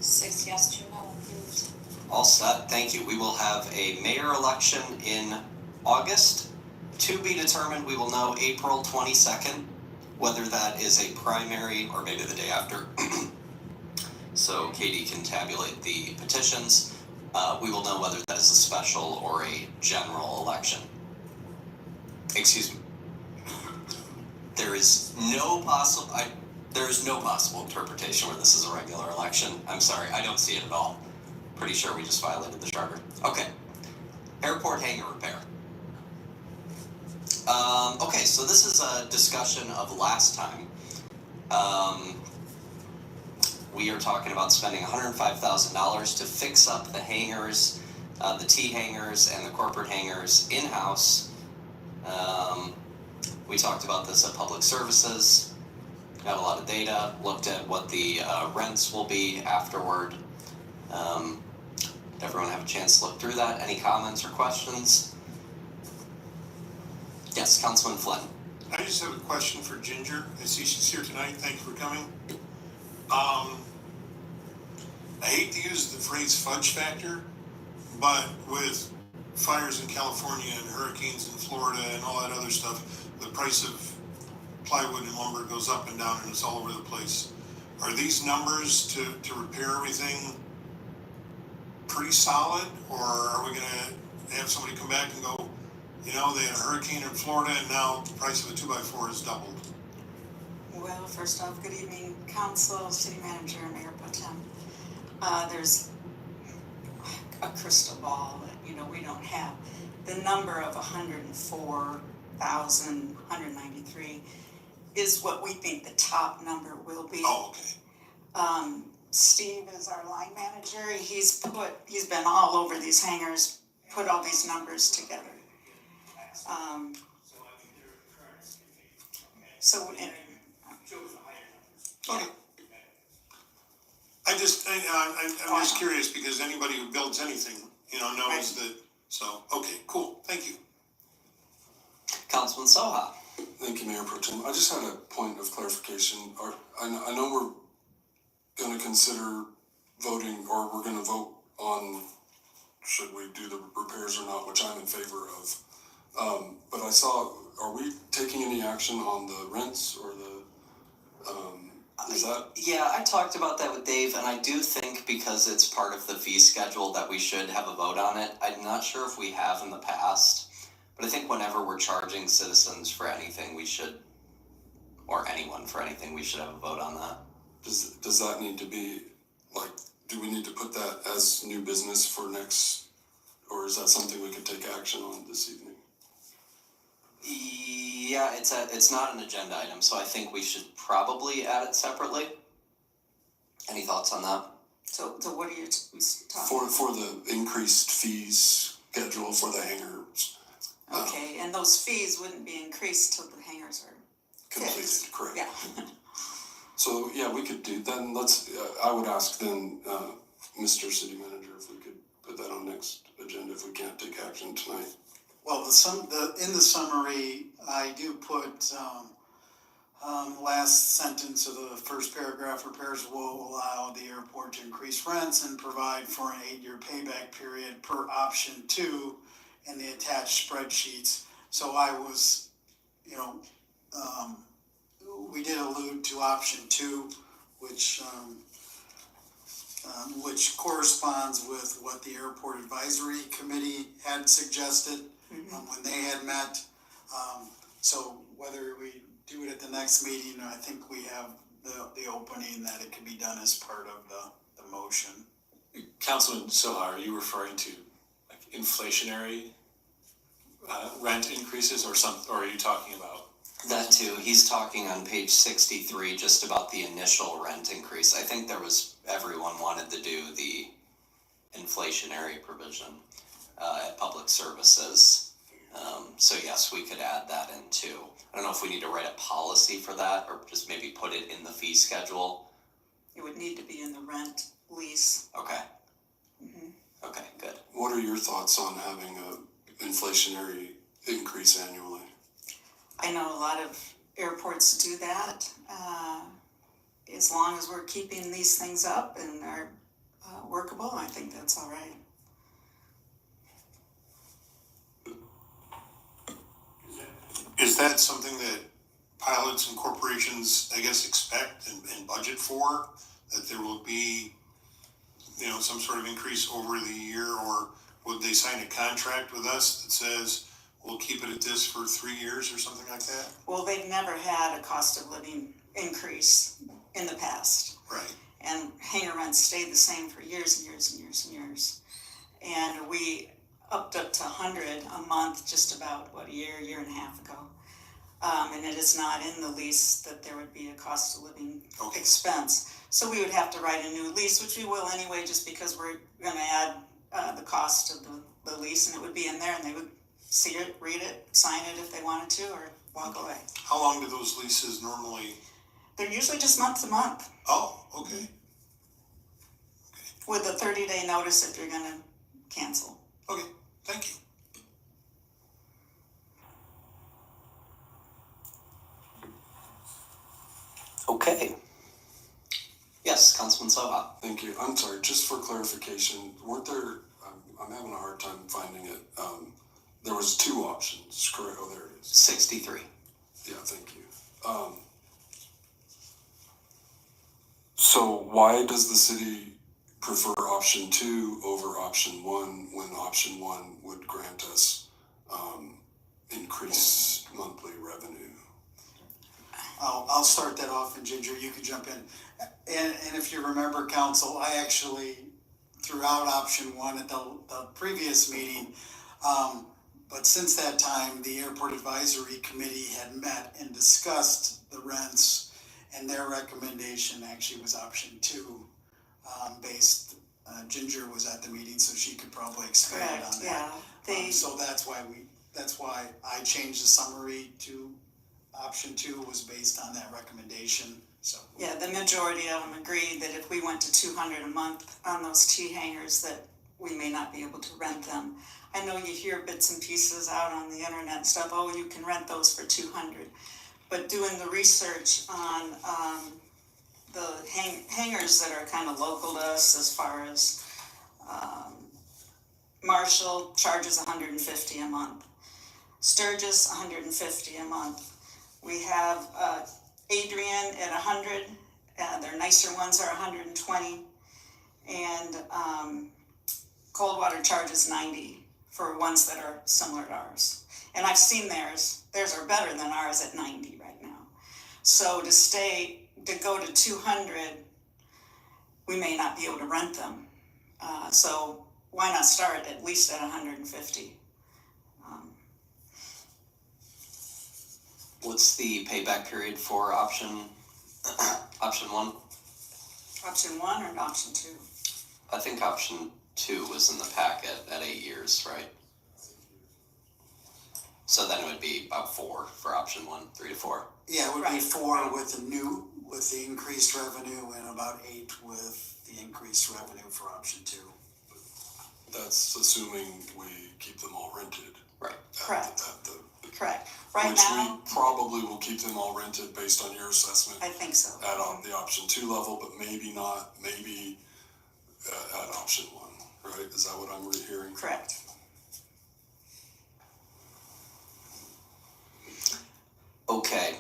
6 yes, 2 no, approved. All set, thank you. We will have a mayor election in August. To be determined, we will know April 22nd, whether that is a primary or maybe the day after. So Katie can tabulate the petitions. We will know whether that is a special or a general election. Excuse me. There is no possible interpretation where this is a regular election. I'm sorry, I don't see it at all. Pretty sure we just violated the charter. Okay. Airport hangar repair. Okay, so this is a discussion of last time. We are talking about spending $105,000 to fix up the hangars, the T hangars and the corporate hangars in-house. We talked about this at Public Services, got a lot of data, looked at what the rents will be afterward. Did everyone have a chance to look through that? Any comments or questions? Yes, Councilman Flynn. I just have a question for Ginger. I see she's here tonight. Thank you for coming. I hate to use the phrase fudge factor, but with fires in California and hurricanes in Florida and all that other stuff, the price of plywood and lumber goes up and down and it's all over the place. Are these numbers to repair everything pretty solid, or are we gonna have somebody come back and go, you know, they had a hurricane in Florida and now the price of a 2x4 has doubled? Well, first off, good evening, council, city manager, and mayor pro tem. There's a crystal ball that, we don't have. The number of 104,193 is what we think the top number will be. Oh, okay. Steve is our line manager. He's been all over these hangars, put all these numbers together. Okay. I'm just curious because anybody who builds anything, knows that, so, okay, cool, thank you. Councilman Soha. Thank you, Mayor Pro Tem. I just had a point of clarification. I know we're gonna consider voting, or we're gonna vote on should we do the repairs or not, which I'm in favor of. But I saw, are we taking any action on the rents or is that? Yeah, I talked about that with Dave, and I do think because it's part of the fee schedule that we should have a vote on it. I'm not sure if we have in the past, but I think whenever we're charging citizens for anything, we should, or anyone for anything, we should have a vote on that. Does that need to be, do we need to put that as new business for next, or is that something we could take action on this evening? Yeah, it's not an agenda item, so I think we should probably add it separately. Any thoughts on that? So what are you talking For the increased fees schedule for the hangars. Okay, and those fees wouldn't be increased till the hangars are Completed, fixed. correct. Yeah. So, yeah, we could do, then let's, I would ask then, Mr. City Manager, if we could put that on next agenda if we can't take action tonight. Well, in the summary, I do put, last sentence of the first paragraph, repairs will allow the airport to increase rents and provide for an 8-year payback period per option 2 in the attached spreadsheets. So I was, we did allude to option 2, which corresponds with what the Airport Advisory Committee had suggested when they had met. So whether we do it at the next meeting, I think we have the opening that it could be done as part of the motion. Councilman Soha, are you referring to like inflationary rent increases or are you talking about? That too, he's talking on page 63 just about the initial rent increase. I think everyone wanted to do the inflationary provision at public services. So yes, we could add that in too. I don't know if we need to write a policy for that or just maybe put it in the fee schedule. It would need to be in the rent lease. Okay. Mm-hmm. Okay, good. What are your thoughts on having a inflationary increase annually? I know a lot of airports do that. As long as we're keeping these things up and are workable, I think that's all right. Is that something that pilots and corporations, I guess, expect and budget for? That there will be, some sort of increase over the year, or would they sign a contract with us that says we'll keep it at this for 3 years or something like that? Well, they've never had a cost of living increase in the past. Right. And hangar rents stayed the same for years and years and years and years. And we upped up to $100 a month just about, a year and a half ago. And it is not in the lease that there would be a cost of living expense. So we would have to write a new lease, which we will anyway, just because we're gonna add the cost of the lease, and it would be in there, and they would see it, read it, sign it if they wanted to, or walk away. How long do those leases normally? They're usually just month to month. Oh, okay. With a 30-day notice if you're gonna cancel. Okay, thank you. Okay. Yes, Councilman Soha. Thank you. I'm sorry, just for clarification, weren't there, I'm having a hard time finding it. There was 2 options, correct? Oh, there it is. 63. Yeah, thank you. So why does the city prefer option 2 over option 1 when option 1 would grant us increased monthly revenue? I'll start that off, and Ginger, you can jump in. And if you remember, council, I actually threw out option 1 at the previous meeting. But since that time, the Airport Advisory Committee had met and discussed the rents, and their recommendation actually was option 2, Ginger was at the meeting, so she could probably expand on that. Yeah. So that's why I changed the summary to option 2 was based on that recommendation, so. Yeah, the majority of them agreed that if we went to $200 a month on those T hangars, that we may not be able to rent them. I know you hear bits and pieces out on the internet and stuff, oh, you can rent those for $200. But doing the research on the hangars that are kind of local to us, as far as Marshall charges $150 a month. Sturgis, $150 a month. We have Adrian at $100. Their nicer ones are $120, and Coldwater charges $90 for ones that are similar to ours. And I've seen theirs. Theirs are better than ours at $90 right now. So to go to 200, we may not be able to rent them. So why not start at least at 150? What's the payback period for option 1? Option 1 or option 2? I think option 2 was in the packet at 8 years, right? So then it would be about 4 for option 1, 3 to 4. Yeah, it would be Right. 4 with the increased revenue and about 8 with the increased revenue for option 2. That's assuming we keep them all rented. Right. Correct. At Correct. Right which now, we probably will keep them all rented based on your assessment I think so. at the option 2 level, but maybe not, maybe at option 1, right? Is that what I'm hearing? Correct. Okay,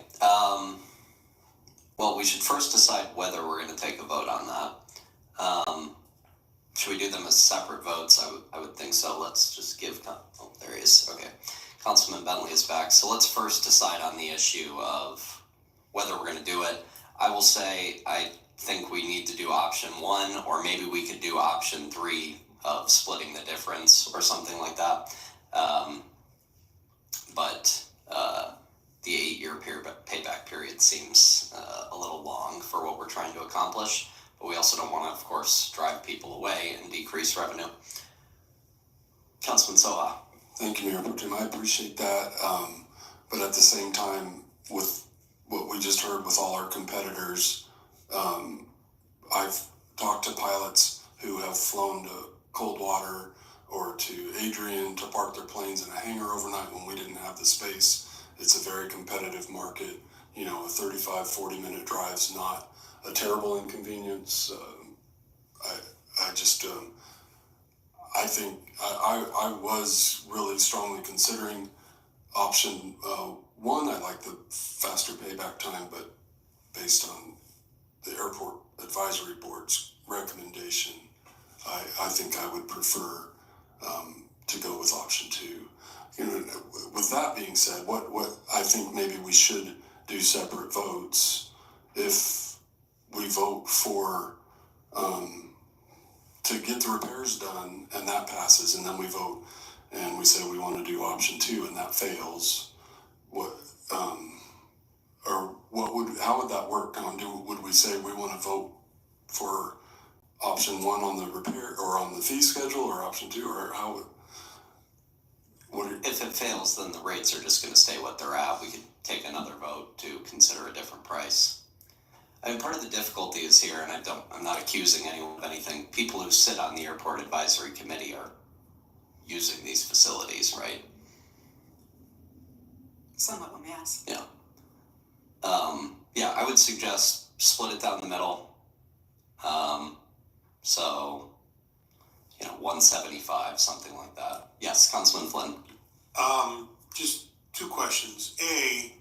well, we should first decide whether we're gonna take a vote on that. Should we do them as separate votes? I would think so. Let's just give, oh, there he is, okay. Councilman Bentley is back, so let's first decide on the issue of whether we're gonna do it. I will say, I think we need to do option 1, or maybe we could do option 3 of splitting the difference or something like that. But the 8-year payback period seems a little long for what we're trying to accomplish, but we also don't want to, of course, drive people away and decrease revenue. Councilman Soha. Thank you, Mayor Pro Tem. I appreciate that. But at the same time, with what we just heard with all our competitors, I've talked to pilots who have flown to Coldwater or to Adrian to park their planes in a hangar overnight when we didn't have the space. It's a very competitive market. You know, a 35, 40-minute drive's not a terrible inconvenience. I think I was really strongly considering option 1. I like the faster payback time, but based on the Airport Advisory Board's recommendation, I think I would prefer to go with option 2. You know, with that being said, what I think maybe we should do separate votes. If we vote for to get the repairs done and that passes, and then we vote and we say we want to do option 2 and that fails, how would that work? Would we say we want to vote for option 1 on the repair or on the fee schedule, or option 2, or how would? If it fails, then the rates are just gonna stay what they're at. We could take another vote to consider a different price. I mean, part of the difficulty is here, and I'm not accusing anyone of anything. People who sit on the Airport Advisory Committee are using these facilities, right? Some of them, yes. Yeah. Yeah, I would suggest split it down the middle. So, 175, something like that. Yes, Councilman Flynn. Just 2 questions. A,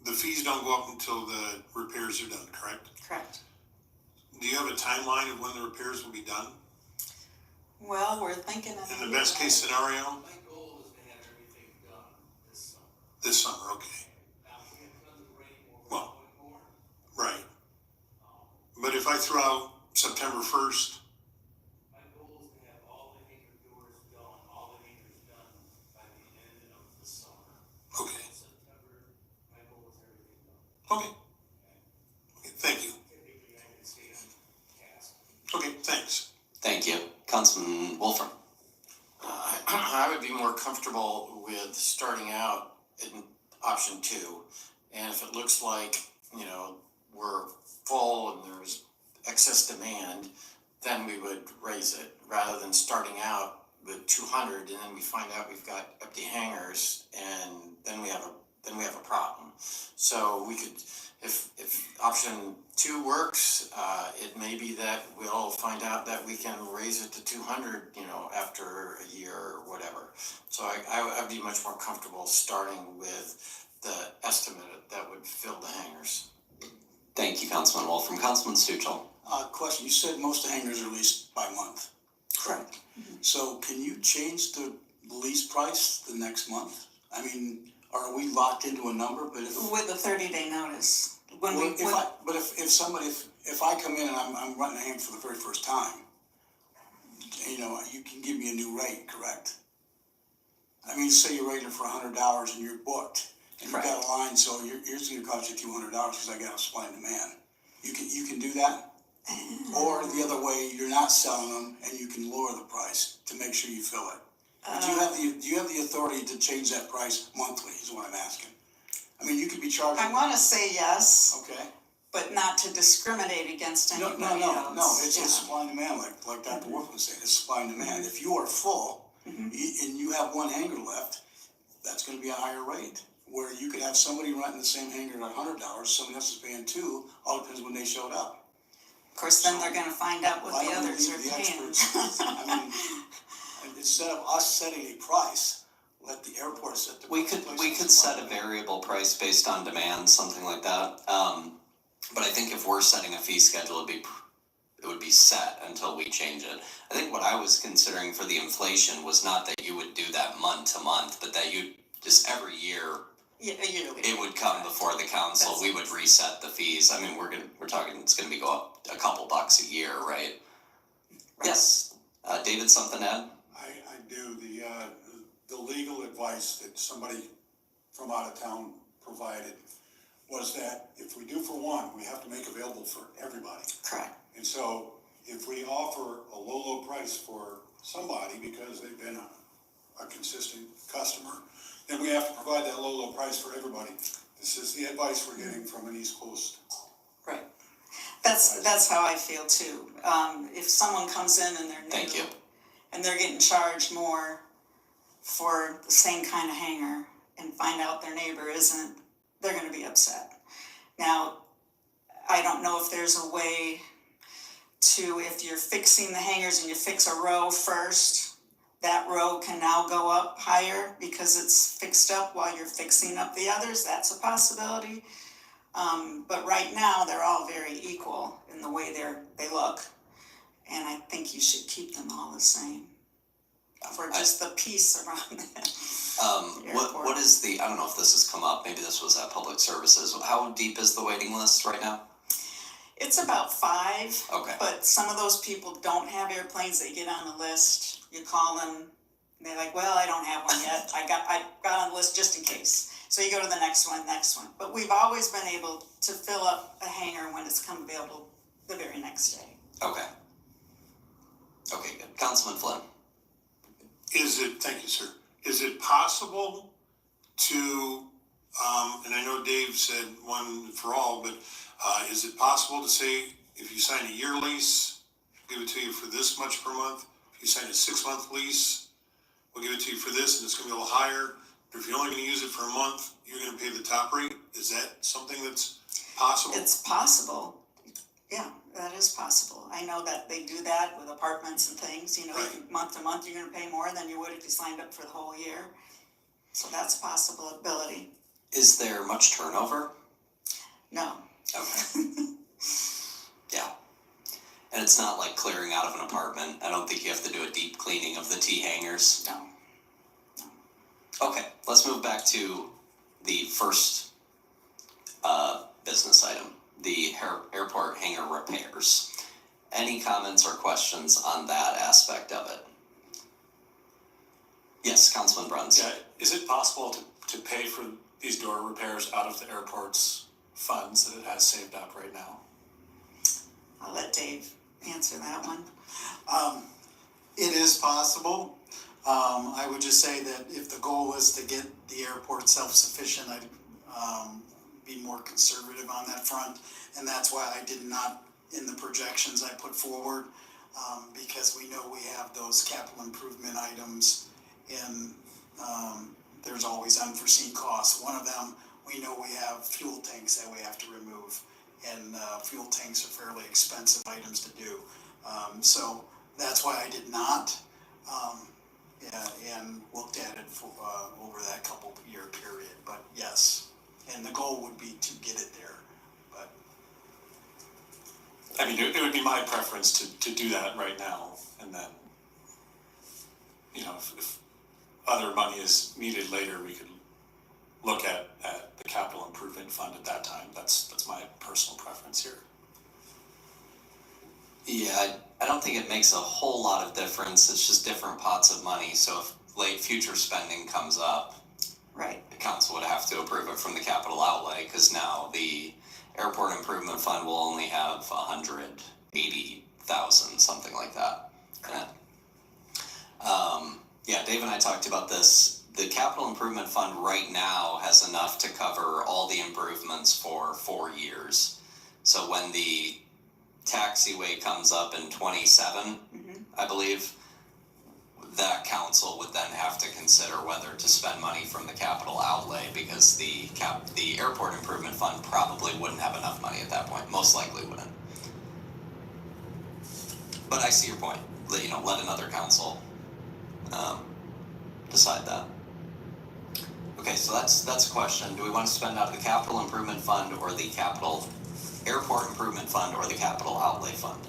the fees don't go up until the repairs are done, correct? Correct. Do you have a timeline of when the repairs will be done? Well, we're thinking of. In the best case scenario? My goal is to have everything done this summer. This summer, okay. Now, if we have done the rain more, Well, more. right. But if I throw out September 1st, My goal is to have all the hangar doors done, all the hangars done by the end of the summer. okay, September, my goal is everything done. okay. Okay, thank you. Typically, I can stay on task. Okay, thanks. Thank you. Councilman Wolfram. I would be more comfortable with starting out in option 2, and if it looks like, we're full and there's excess demand, then we would raise it, rather than starting out with 200 and then we find out we've got empty hangars, and then we have a problem. So we could, if option 2 works, it may be that we'll find out that we can raise it to 200, after a year or whatever. So I'd be much more comfortable starting with the estimate that would fill the hangars. Thank you, Councilman Wolfram. Councilman Stuchel. Question, you said most hangars are leased by month. Correct. So can you change the lease price the next month? I mean, are we locked into a number? But if With a 30-day notice. If I come in and I'm renting a hangar for the very first time, you can give me a new rate, correct? I mean, say you're rating for $100 and you're booked, and you've got a line, so it's going to cost you $200 because I got a supply and demand. You can do that? Or the other way, you're not selling them and you can lower the price to make sure you fill it. Do you have the authority to change that price monthly, is what I'm asking? I mean, you could be charging. I wanna say yes, Okay. but not to discriminate against No, anybody else. no, it's Yeah. supply and demand, like Dr. Wolf was saying, it's supply and demand. If you are full, and you have one hanger left, that's gonna be a higher rate. Where you could have somebody renting the same hanger at $100, somebody else is paying $2, all depends when they showed up. Of course, then they're gonna find out what Why the don't we others are leave the paying. experts? I mean, instead of us setting a price, let the airport set the We price. could set a variable price based on demand, something like that. But I think if we're setting a fee schedule, it would be set until we change it. I think what I was considering for the inflation was not that you would do that month to month, but that you just every year Yeah, yearly. it would come before the council. We would reset the fees. I mean, we're talking it's going to go up a couple bucks a year, right? Yes. David, something to add? I do. The legal advice that somebody from out of town provided was that if we do for one, we have to make available for everybody. Correct. And so if we offer a low price for somebody because they've been a consistent customer, then we have to provide that low price for everybody. This is the advice we're getting from an East Coast. Right. That's how I feel too. If someone comes in and they're new. Thank you. And they're getting charged more for the same kind of hanger and find out their neighbor isn't, they're gonna be upset. Now, I don't know if there's a way to, if you're fixing the hangers and you fix a row first, that row can now go up higher because it's fixed up while you're fixing up the others, that's a possibility. But right now, they're all very equal in the way they look. And I think you should keep them all the same. For just the piece around them. What is the, I don't know if this has come up, maybe this was at Public Services, how deep is the waiting list right now? It's about 5. Okay. But some of those people don't have airplanes, they get on the list, you call them, and they're like, well, I don't have one yet, I got on the list just in case. So you go to the next one. But we've always been able to fill up a hangar when it's come available the very next day. Okay. Okay, good. Councilman Flynn. Thank you, sir. Is it possible to, and I know Dave said one for all, but is it possible to say if you sign a year lease, we'll give it to you for this much per month? If you sign a 6-month lease, we'll give it to you for this and it's gonna be a little higher. But if you're only gonna use it for a month, you're gonna pay the top rate? Is that something that's possible? It's possible. Yeah, that is possible. I know that they do that with apartments and things, you know, Right. month to month, you're gonna pay more than you would if you signed up for the whole year. So that's a possibility. Is there much turnover? No. Okay. Yeah. And it's not like clearing out of an apartment. I don't think you have to do a deep cleaning of the T hangers. No. Okay, let's move back to the first business item, the airport hangar repairs. Any comments or questions on that aspect of it? Yes, Councilman Bruns. Yeah, is it possible to pay for these door repairs out of the airport's funds that it has saved up right now? I'll let Dave answer that one. It is possible. I would just say that if the goal is to get the airport self-sufficient, I'd be more conservative on that front. And that's why I did not, in the projections I put forward, because we know we have those capital improvement items and there's always unforeseen costs. One of them, we know we have fuel tanks that we have to remove, and fuel tanks are fairly expensive items to do. So that's why I did not, and looked at it for, over that couple year period. But yes, and the goal would be to get it there. But I mean, it would be my preference to do that right now, and then, you know, if other money is needed later, we could look at the capital improvement fund at that time. That's my personal preference here. Yeah, I don't think it makes a whole lot of difference. It's just different pots of money. So if late future spending comes up, right, the council would have to approve it from the capital outlay, because now the airport improvement fund will only have 180,000, something like that. Yeah, Dave and I talked about this. The capital improvement fund right now has enough to cover all the improvements for 4 years. So when the taxiway comes up in 27, I believe, that council would then have to consider whether to spend money from the capital outlay, because the airport improvement fund probably wouldn't have enough money at that point, most likely wouldn't. But I see your point, let another council decide that. Okay, so that's a question. Do we want to spend out of the capital improvement fund or the capital airport improvement fund or the capital outlay fund?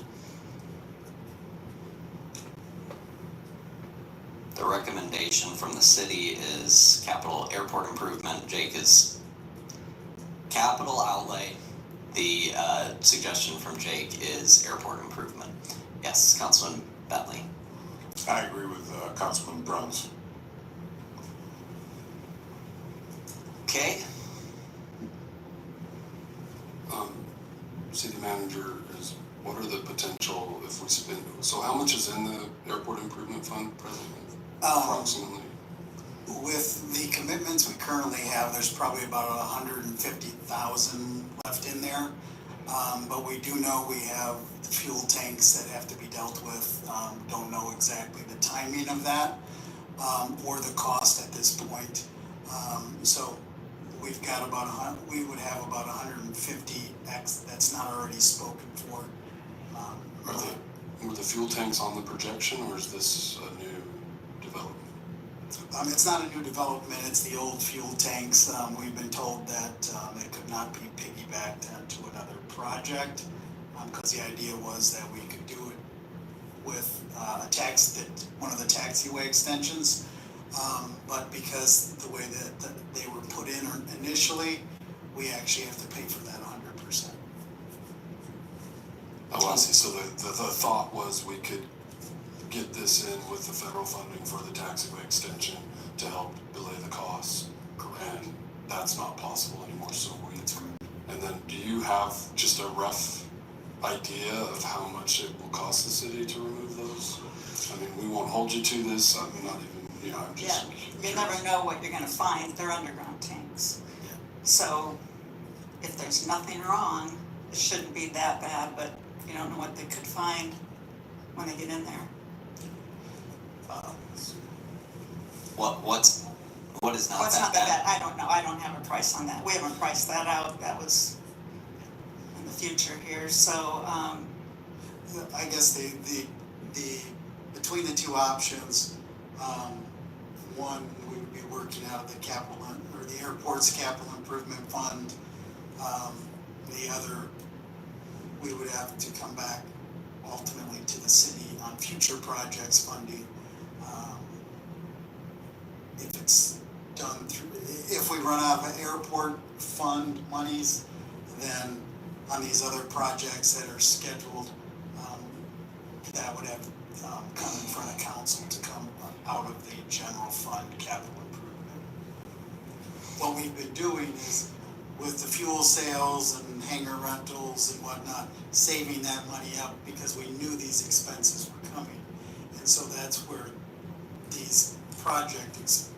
The recommendation from the city is capital airport improvement. Jake is capital outlay. The suggestion from Jake is airport improvement. Yes, Councilman Bentley. I agree with Councilman Bruns. Okay. City manager, what are the potential if we spend, so how much is in the airport improvement fund presently, approximately? With the commitments we currently have, there's probably about 150,000 left in there. But we do know we have the fuel tanks that have to be dealt with. Don't know exactly the timing of that, or the cost at this point. So we've got we would have about 150x that's not already spoken for. Were the fuel tanks on the projection, or is this a new development? It's not a new development, it's the old fuel tanks. We've been told that it could not be piggybacked onto another project, because the idea was that we could do it with one of the taxiway extensions. But because the way that they were put in initially, we actually have to pay for that 100%. Oh, I see. So the thought was we could get this in with the federal funding for the taxiway extension to help delay the costs. Correct. And that's not possible anymore, so and then do you have just a rough idea of how much it will cost the city to remove those? I mean, we won't hold you to this, I'm not even, I'm just Yeah, you never know what you're gonna find, they're underground tanks. Yeah. So, if there's nothing wrong, it shouldn't be that bad, but you don't know what they could find when they get in there. What is not What's that not that bad? bad, I don't know, I don't have a price on that, we haven't priced that out, that was in the future here, so, I guess the between the two options, one, we would be working out of the the airport's capital improvement fund. The other, we would have to come back ultimately to the city on future projects funding. If it's done if we run out of airport fund monies, then on these other projects that are scheduled, that would have come in front of council to come out of the general fund capital improvement. What we've been doing is, with the fuel sales and hangar rentals and whatnot, saving that money up because we knew these expenses were coming. And so that's where these projects,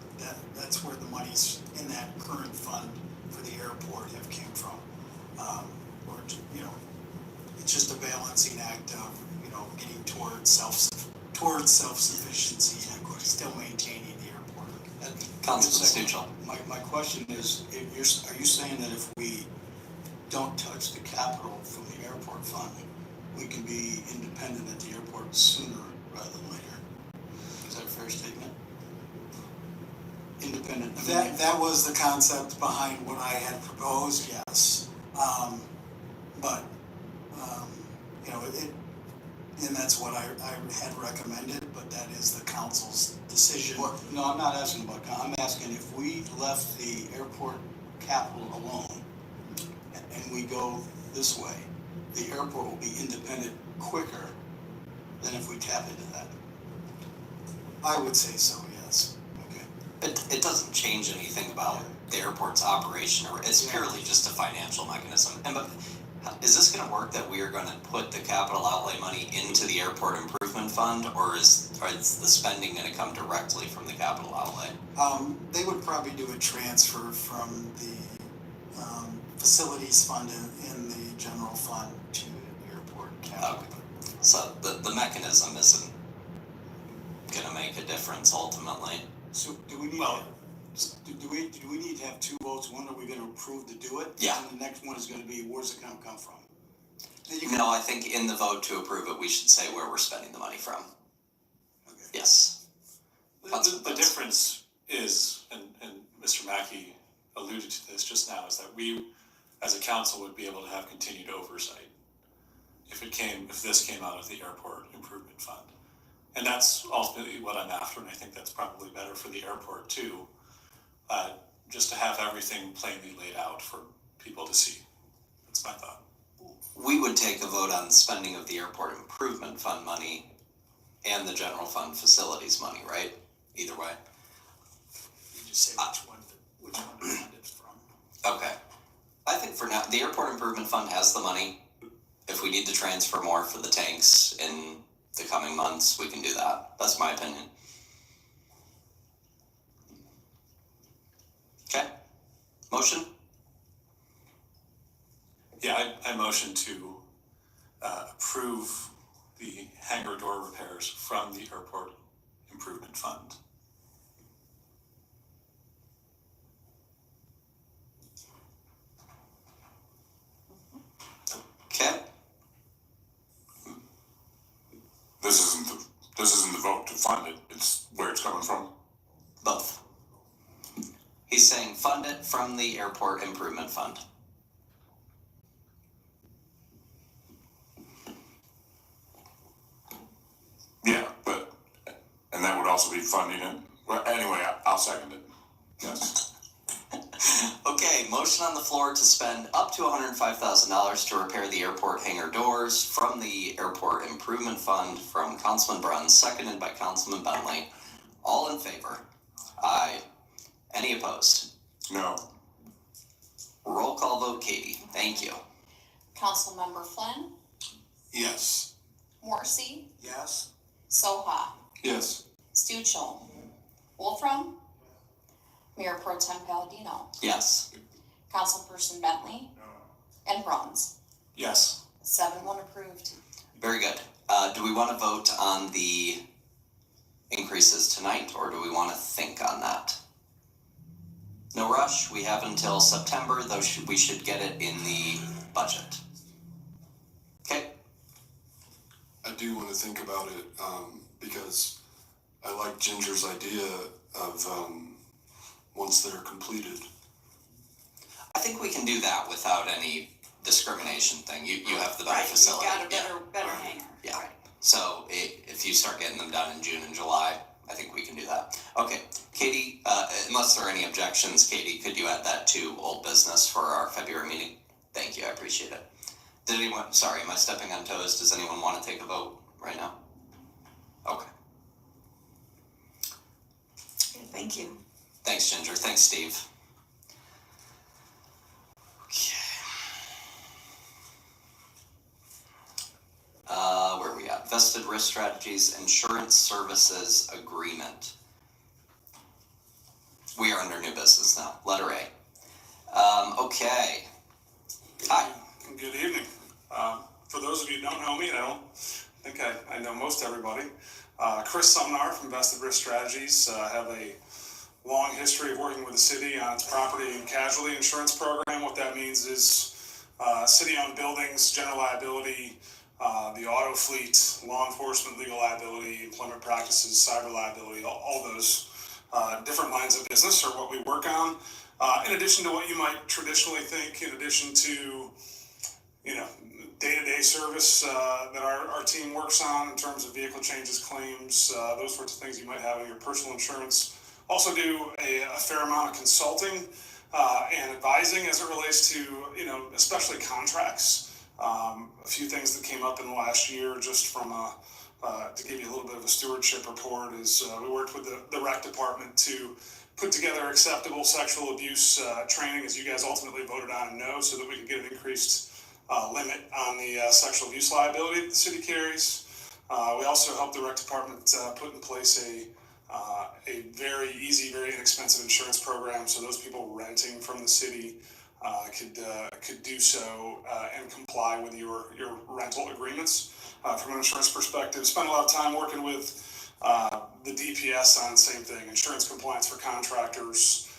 that's where the monies in that current fund for the airport have came from. It's just a balancing act of, getting towards self-sufficiency and still maintaining the airport. Councilman Stuchel. My question is, are you saying that if we don't touch the capital from the airport fund, we can be independent at the airport sooner rather than later? Is that a fair statement? Independent. That was the concept behind what I had proposed, yes. And that's what I had recommended, but that is the council's decision. No, I'm not asking about, I'm asking if we left the airport capital alone and we go this way, the airport will be independent quicker than if we tap into that. I would say so, yes. Okay. It doesn't change anything about the airport's operation, or it's purely just a financial mechanism. But is this going to work that we are going to put the capital outlay money into the airport improvement improvement fund, or is the spending gonna come directly from the capital outlay? They would probably do a transfer from the, facilities fund in the general fund to the airport capital. Okay. So the mechanism isn't gonna make a difference ultimately. So do we need, Well- do we need to have two votes? One, are we gonna approve to do it? Yeah. And the next one is gonna be, where's it gonna come from? No, I think in the vote to approve it, we should say where we're spending the money from. Okay. Yes. The difference is, and Mr. Mackey alluded to this just now, is that we, as a council, would be able to have continued oversight if this came out of the airport improvement fund. And that's ultimately what I'm after, and I think that's probably better for the airport too. Just to have everything plainly laid out for people to see. That's my thought. We would take a vote on the spending of the airport improvement fund money and the general fund facilities money, right? Either way. You just say which one to fund it from. Okay. I think for now, the airport improvement fund has the money. If we need to transfer more for the tanks in the coming months, we can do that. That's my opinion. Okay. Motion? Yeah, I motion to approve the hangar door repairs from the airport improvement fund. Okay. This isn't the vote to fund it, it's where it's coming from. Both. He's saying fund it from the airport improvement fund. Yeah, and that would also be funding it. Well, anyway, I'll second it. Yes. Okay, motion on the floor to spend up to $105,000 to repair the airport hangar doors from the airport improvement fund from Councilman Bruns, seconded by Councilman Bentley. All in favor? Aye. Any opposed? No. Roll call vote, Katie. Thank you. Councilmember Flynn, Yes. Morrissey, Yes? Soha, Yes. Stuchel, Wolfram, Mayor Pro Tem Palladino, Yes. Councilperson Bentley, and Bruns. Yes. 7-1 approved. Very good. Do we want to vote on the increases tonight, or do we want to think on that? No rush. We have until September, though we should get it in the budget. Okay. I do want to think about it, because I like Ginger's idea of, once they're completed. I think we can do that without any discrimination thing. You have the better facility. Right, you got a better hangar. Yeah. So if you start getting them done in June and July, I think we can do that. Okay, Katie, unless there are any objections, Katie, could you add that to old business for our February meeting? Thank you, I appreciate it. Did anyone, sorry, am I stepping on toes? Does anyone want to take a vote right now? Okay. Okay, thank you. Thanks, Ginger. Thanks, Steve. Okay. Where are we at? Vested Risk Strategies Insurance Services Agreement. We are under new business now. Letter A. Okay. Hi. Good evening. For those of you who don't know me, and I don't think I know most everybody, Chris Sumnar from Vested Risk Strategies. Have a long history of working with the city on its property and casualty insurance program. What that means is city-owned buildings, general liability, the auto fleet, law enforcement, legal liability, employment practices, cyber liability, all those different lines of business are what we work on. In addition to what you might traditionally think, in addition to, day-to-day service that our team works on in terms of vehicle changes, claims, those sorts of things you might have in your personal insurance. Also do a fair amount of consulting and advising as it relates to, especially contracts. A few things that came up in the last year, just from to give you a little bit of a stewardship report, is we worked with the rec department to put together acceptable sexual abuse training, as you guys ultimately voted on and know, so that we could get an increased limit on the sexual abuse liability that the city carries. We also helped the rec department put in place a very easy, very inexpensive insurance program, so those people renting from the city could do so and comply with your rental agreements from an insurance perspective. Spent a lot of time working with the DPS on the same thing, insurance compliance for contractors,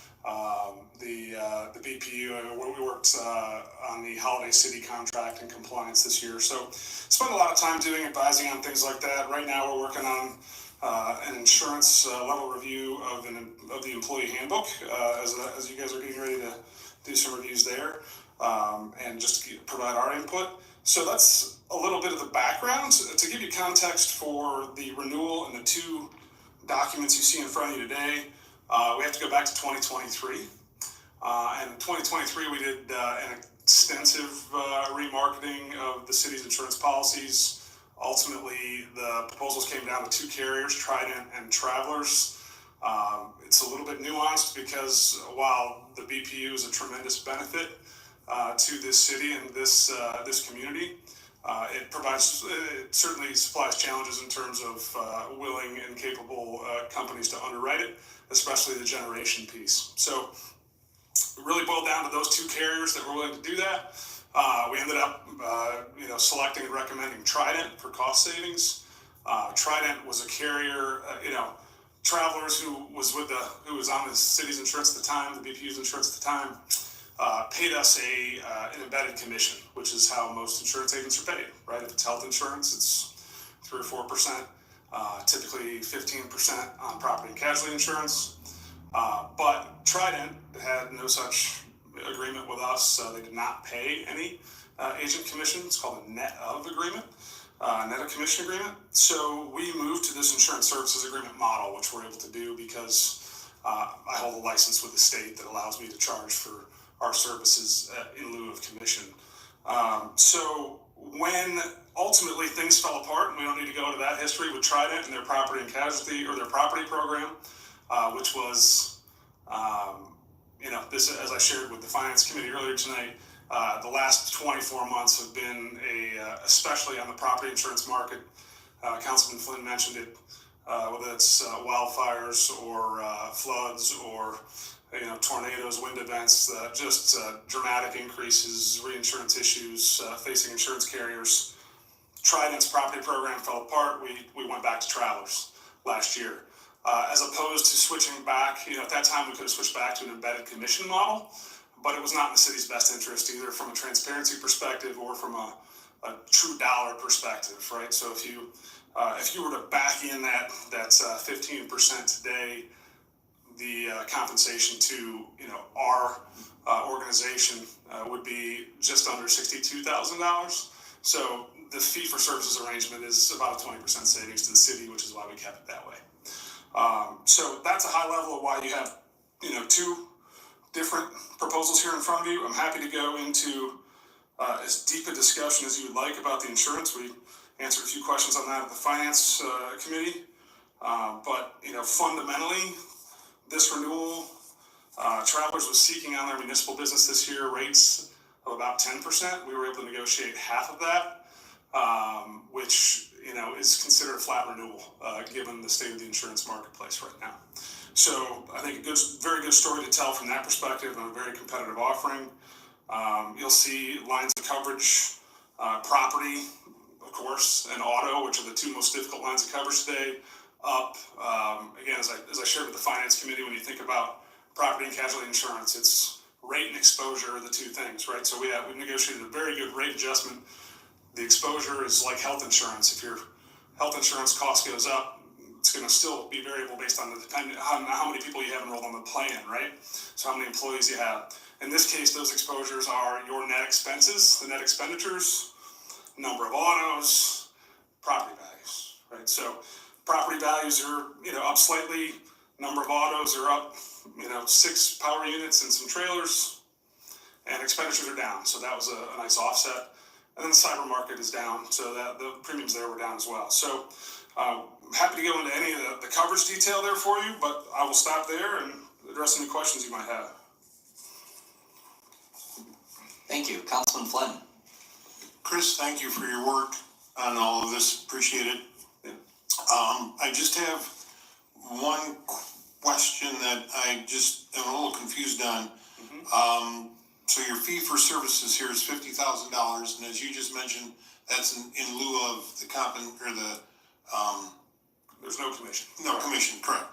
the BPU. We worked on the Holiday City contract and compliance this year. So spent a lot of time doing advising on things like that. Right now we're working on an insurance level review of the employee handbook as you guys are getting ready to do some reviews there and just to provide our input. So that's a little bit of the background. To give you context for the renewal and the two documents you see in front of you today, we have to go back to 2023. And in 2023, we did an extensive remarketing of the city's insurance policies. Ultimately, the proposals came down to two carriers, Trident and Travelers. It's a little bit nuanced because while the BPU is a tremendous benefit to this city and this community, it certainly supplies challenges in terms of willing and capable companies to underwrite it, especially the generation piece. So it really boiled down to those two carriers that were willing to do that. We ended up selecting and recommending Trident for cost savings. Trident was a carrier, Travelers, who was on the city's insurance at the time, the BPU's insurance at the time, paid us an embedded commission, which is how most insurance agents are paid, right? If it's health insurance, it's 3 or 4%, typically 15% on property and casualty insurance. But Trident had no such agreement with us. They did not pay any agent commission. It's called a net of agreement. Net of commission agreement. So we moved to this insurance services agreement model, which we're able to do because I hold a license with the state that allows me to charge for our services in lieu of commission. So when ultimately things fell apart, and we don't need to go into that history with Trident and their property and casualty or their property program, which was, this, as I shared with the finance committee earlier tonight, the last 24 months have been especially on the property insurance market. Councilman Flynn mentioned it, whether it's wildfires or floods or tornadoes, wind events, just dramatic increases, reinsurance issues facing insurance carriers. Trident's property program fell apart. We went back to Travelers last year. As opposed to switching back, at that time we could have switched back to an embedded commission model, but it was not in the city's best interest either from a transparency perspective or from a true dollar perspective, right? So if you were to back in that 15% today, the compensation to our organization would be just under $62,000. So the fee for services arrangement is about a 20% savings to the city, which is why we kept it that way. So that's a high level of why you have two different proposals here in front of you. I'm happy to go into as deep a discussion as you would like about the insurance. We answered a few questions on that at the finance committee. But fundamentally, this renewal, Travelers was seeking on their municipal business this year rates of about 10%. We were able to negotiate half of that, which is considered a flat renewal given the state of the insurance marketplace right now. So I think very good story to tell from that perspective and a very competitive offering. You'll see lines of coverage, property, of course, and auto, which are the two most difficult lines of coverage today, up. Again, as I shared with the finance committee, when you think about property and casualty insurance, it's rate and exposure are the two things, right? So we've negotiated a very good rate adjustment. The exposure is like health insurance. If your health insurance cost goes up, it's going to still be variable based on how many people you have enrolled on the plan, right? So how many employees you have. In this case, those exposures are your net expenses, the net expenditures, number of autos, property values, right? So property values are up slightly, number of autos are up 6 power units and some trailers, and expenditures are down. So that was a nice offset. And then the cyber market is down, so that the premiums there were down as well. So happy to go into any of the coverage detail there for you, but I will stop there and address any questions you might have. Thank you. Councilman Flynn. Chris, thank you for your work on all of this. Appreciate it. I just have one question that I just am a little confused on. So your fee for services here is $50,000, and as you just mentioned, that's in lieu of the There's no commission. no commission, correct.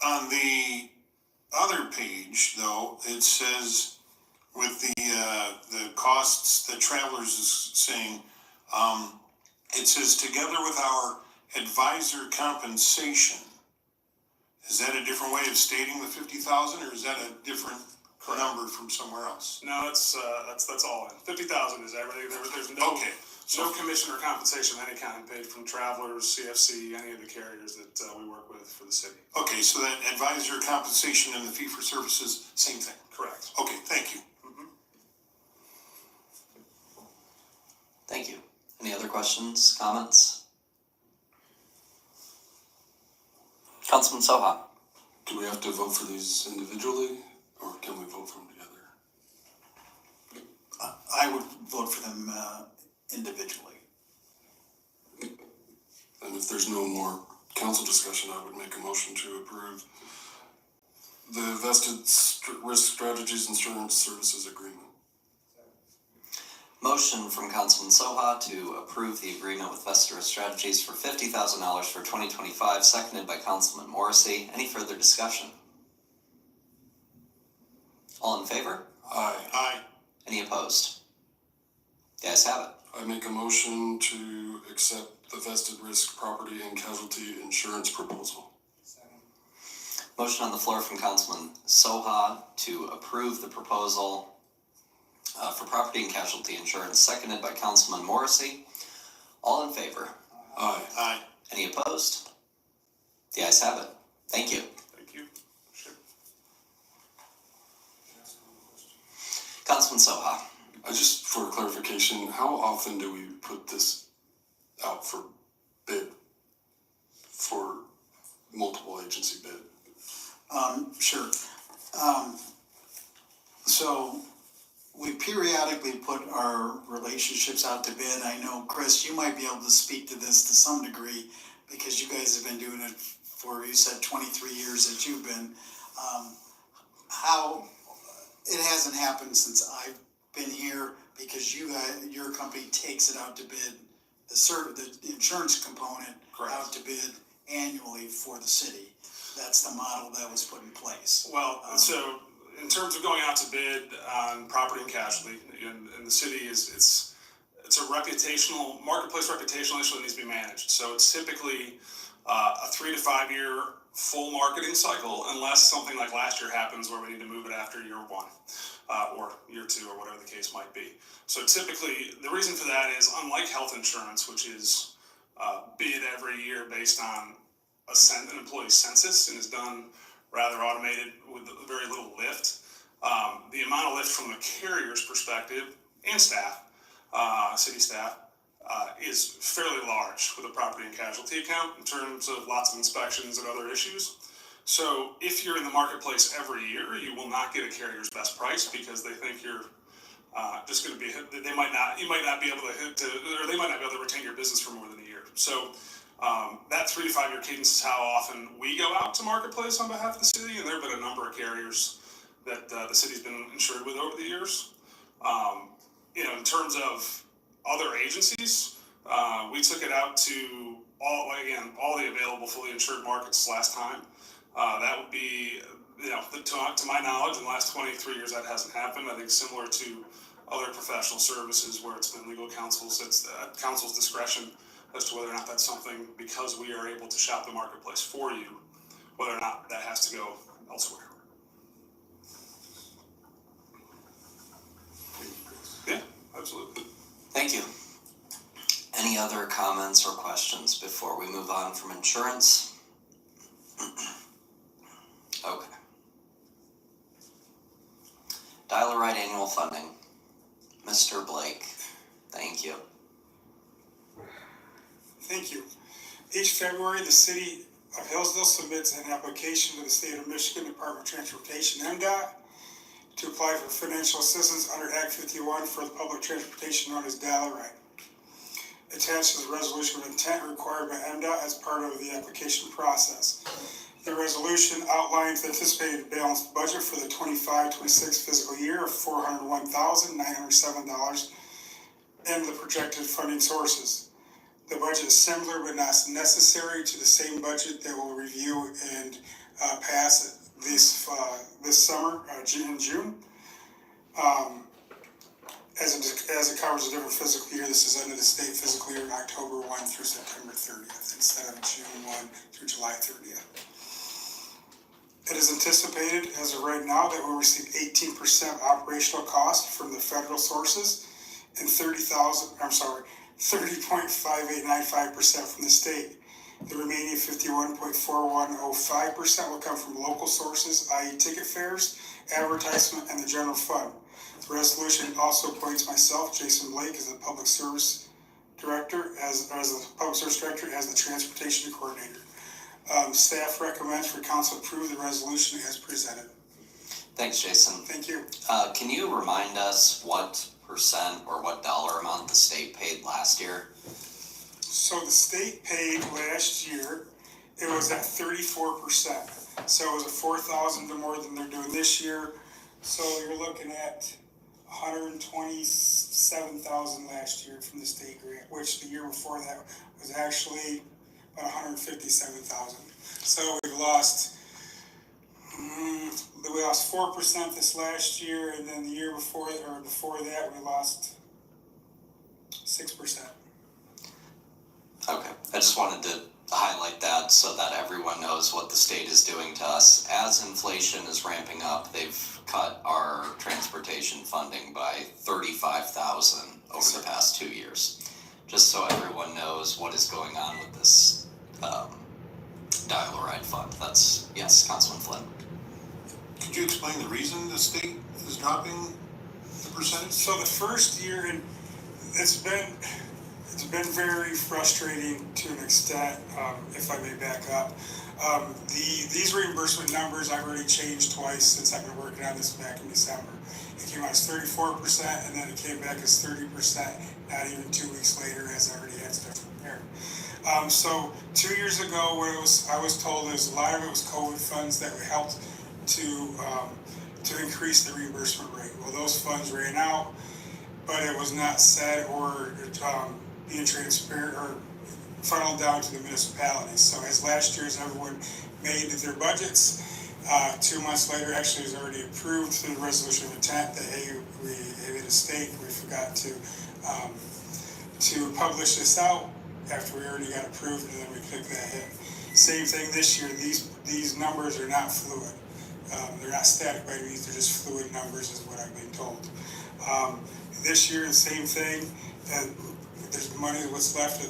On the other page, though, it says with the costs that Travelers is saying, it says together with our advisor compensation. Is that a different way of stating the 50,000, or is that a different number from somewhere else? No, that's all in. 50,000 is everything. There's no no commission or compensation of any kind paid from Travelers, CFC, any of the carriers that we work with for the city. Okay, so that advisor compensation and the fee for services, same thing. Correct. Okay, thank you. Thank you. Any other questions, comments? Councilman Soha. Do we have to vote for these individually, or can we vote for them together? I would vote for them individually. And if there's no more council discussion, I would make a motion to approve the vested risk strategies insurance services agreement. Motion from Councilman Soha to approve the agreement with Vested Risk Strategies for $50,000 for 2025, seconded by Councilman Morrissey. Any further discussion? All in favor? Aye. Aye. Any opposed? The ayes have it. I make a motion to accept the vested risk property and casualty insurance proposal. Motion on the floor from Councilman Soha to approve the proposal for property and casualty insurance, seconded by Councilman Morrissey. All in favor? Aye. Aye. Any opposed? The ayes have it. Thank you. Thank you. Sure. Councilman Soha. Just for clarification, how often do we put this out for bid, for multiple agency bid? Sure. So we periodically put our relationships out to bid. I know, Chris, you might be able to speak to this to some degree because you guys have been doing it for, you said 23 years that you've been. How, it hasn't happened since I've been here because your company takes it out to bid, the insurance component out to bid annually for the city. That's the model that was put in place. Well, so in terms of going out to bid on property and casualty, in the city it's a marketplace reputational issue that needs to be managed. So it's typically a 3 to 5 year full marketing cycle, unless something like last year happens where we need to move it after year 1 or year 2 or whatever the case might be. So typically, the reason for that is, unlike health insurance, which is bid every year based on an employee census and is done rather automated with very little lift. The amount of lift from the carrier's perspective and staff, city staff, is fairly large with a property and casualty account in terms of lots of inspections and other issues. So if you're in the marketplace every year, you will not get a carrier's best price because they think you're just going to be, you might not be able to retain your business for more than a year. So that 3 to 5 year cadence is how often we go out to marketplace on behalf of the city, and there have been a number of carriers that the city's been insured with over the years. In terms of other agencies, we took it out to all the available fully insured markets last time. That would be, to my knowledge, in the last 23 years that hasn't happened. I think similar to other professional services where it's been legal counsel's, it's counsel's discretion as to whether or not that's something, because we are able to shop the marketplace for you, whether or not that has to go elsewhere. Yeah, absolutely. Thank you. Any other comments or questions before we move on from insurance? Okay. Dial-a-Ride annual funding. Mr. Blake, thank you. Thank you. Each February, the city of Hillsdale submits an application to the state of Michigan Department of Transportation, MDOT, to apply for financial assistance under Act 51 for the public transportation known as Dial-a-Ride. attached is a resolution of intent required by MDOT as part of the application process. The resolution outlines the anticipated balanced budget for the 25-26 fiscal year of $401,907 and the projected funding sources. The budget is similar but not necessary to the same budget that we'll review and pass this summer, in June. As it covers a different fiscal year, this is under the state fiscal year, October 1 through September 30th instead of June 1 through July 30th. It is anticipated as of right now that we'll receive 18% operational cost from the federal sources and 30.5895% from the state. The remaining 51.4105% will come from local sources, i.e. ticket fares, advertisement, and the general fund. The resolution also appoints myself, Jason Blake, as the Public Service Director, as the Transportation Coordinator. Staff recommends for council approve the resolution as presented. Thanks, Jason. Thank you. Can you remind us what percent or what dollar amount the state paid last year? So the state paid last year, it was at 34%. So it was a $4,000 more than they're doing this year. So you're looking at $127,000 last year from the state grant, which the year before that was actually about $157,000. So we lost 4% this last year, and then the year before that we lost 6%. Okay, I just wanted to highlight that so that everyone knows what the state is doing to us. As inflation is ramping up, they've cut our transportation funding by $35,000 over the past 2 years. Just so everyone knows what is going on with this dial-a-ride fund. That's, yes, Councilman Flynn. Could you explain the reason the state is dropping the percentage? So the first year, and it's been very frustrating to an extent, if I may back up. These reimbursement numbers I've already changed twice since I've been working on this back in December. It came out as 34%, and then it came back as 30%, not even 2 weeks later, as I already had stuff prepared. So 2 years ago, what I was told is a lot of it was COVID funds that helped to increase the reimbursement rate. Well, those funds ran out, but it was not said or being transparent or funneled down to the municipalities. So as last year's everyone made their budgets, 2 months later, actually it was already approved through the resolution of intent that, hey, we made a mistake, we forgot to publish this out after we already got approved, and then we clicked that hit. Same thing this year, these numbers are not fluid. They're not static by means, they're just fluid numbers is what I've been told. This year, the same thing, and there's money, what's left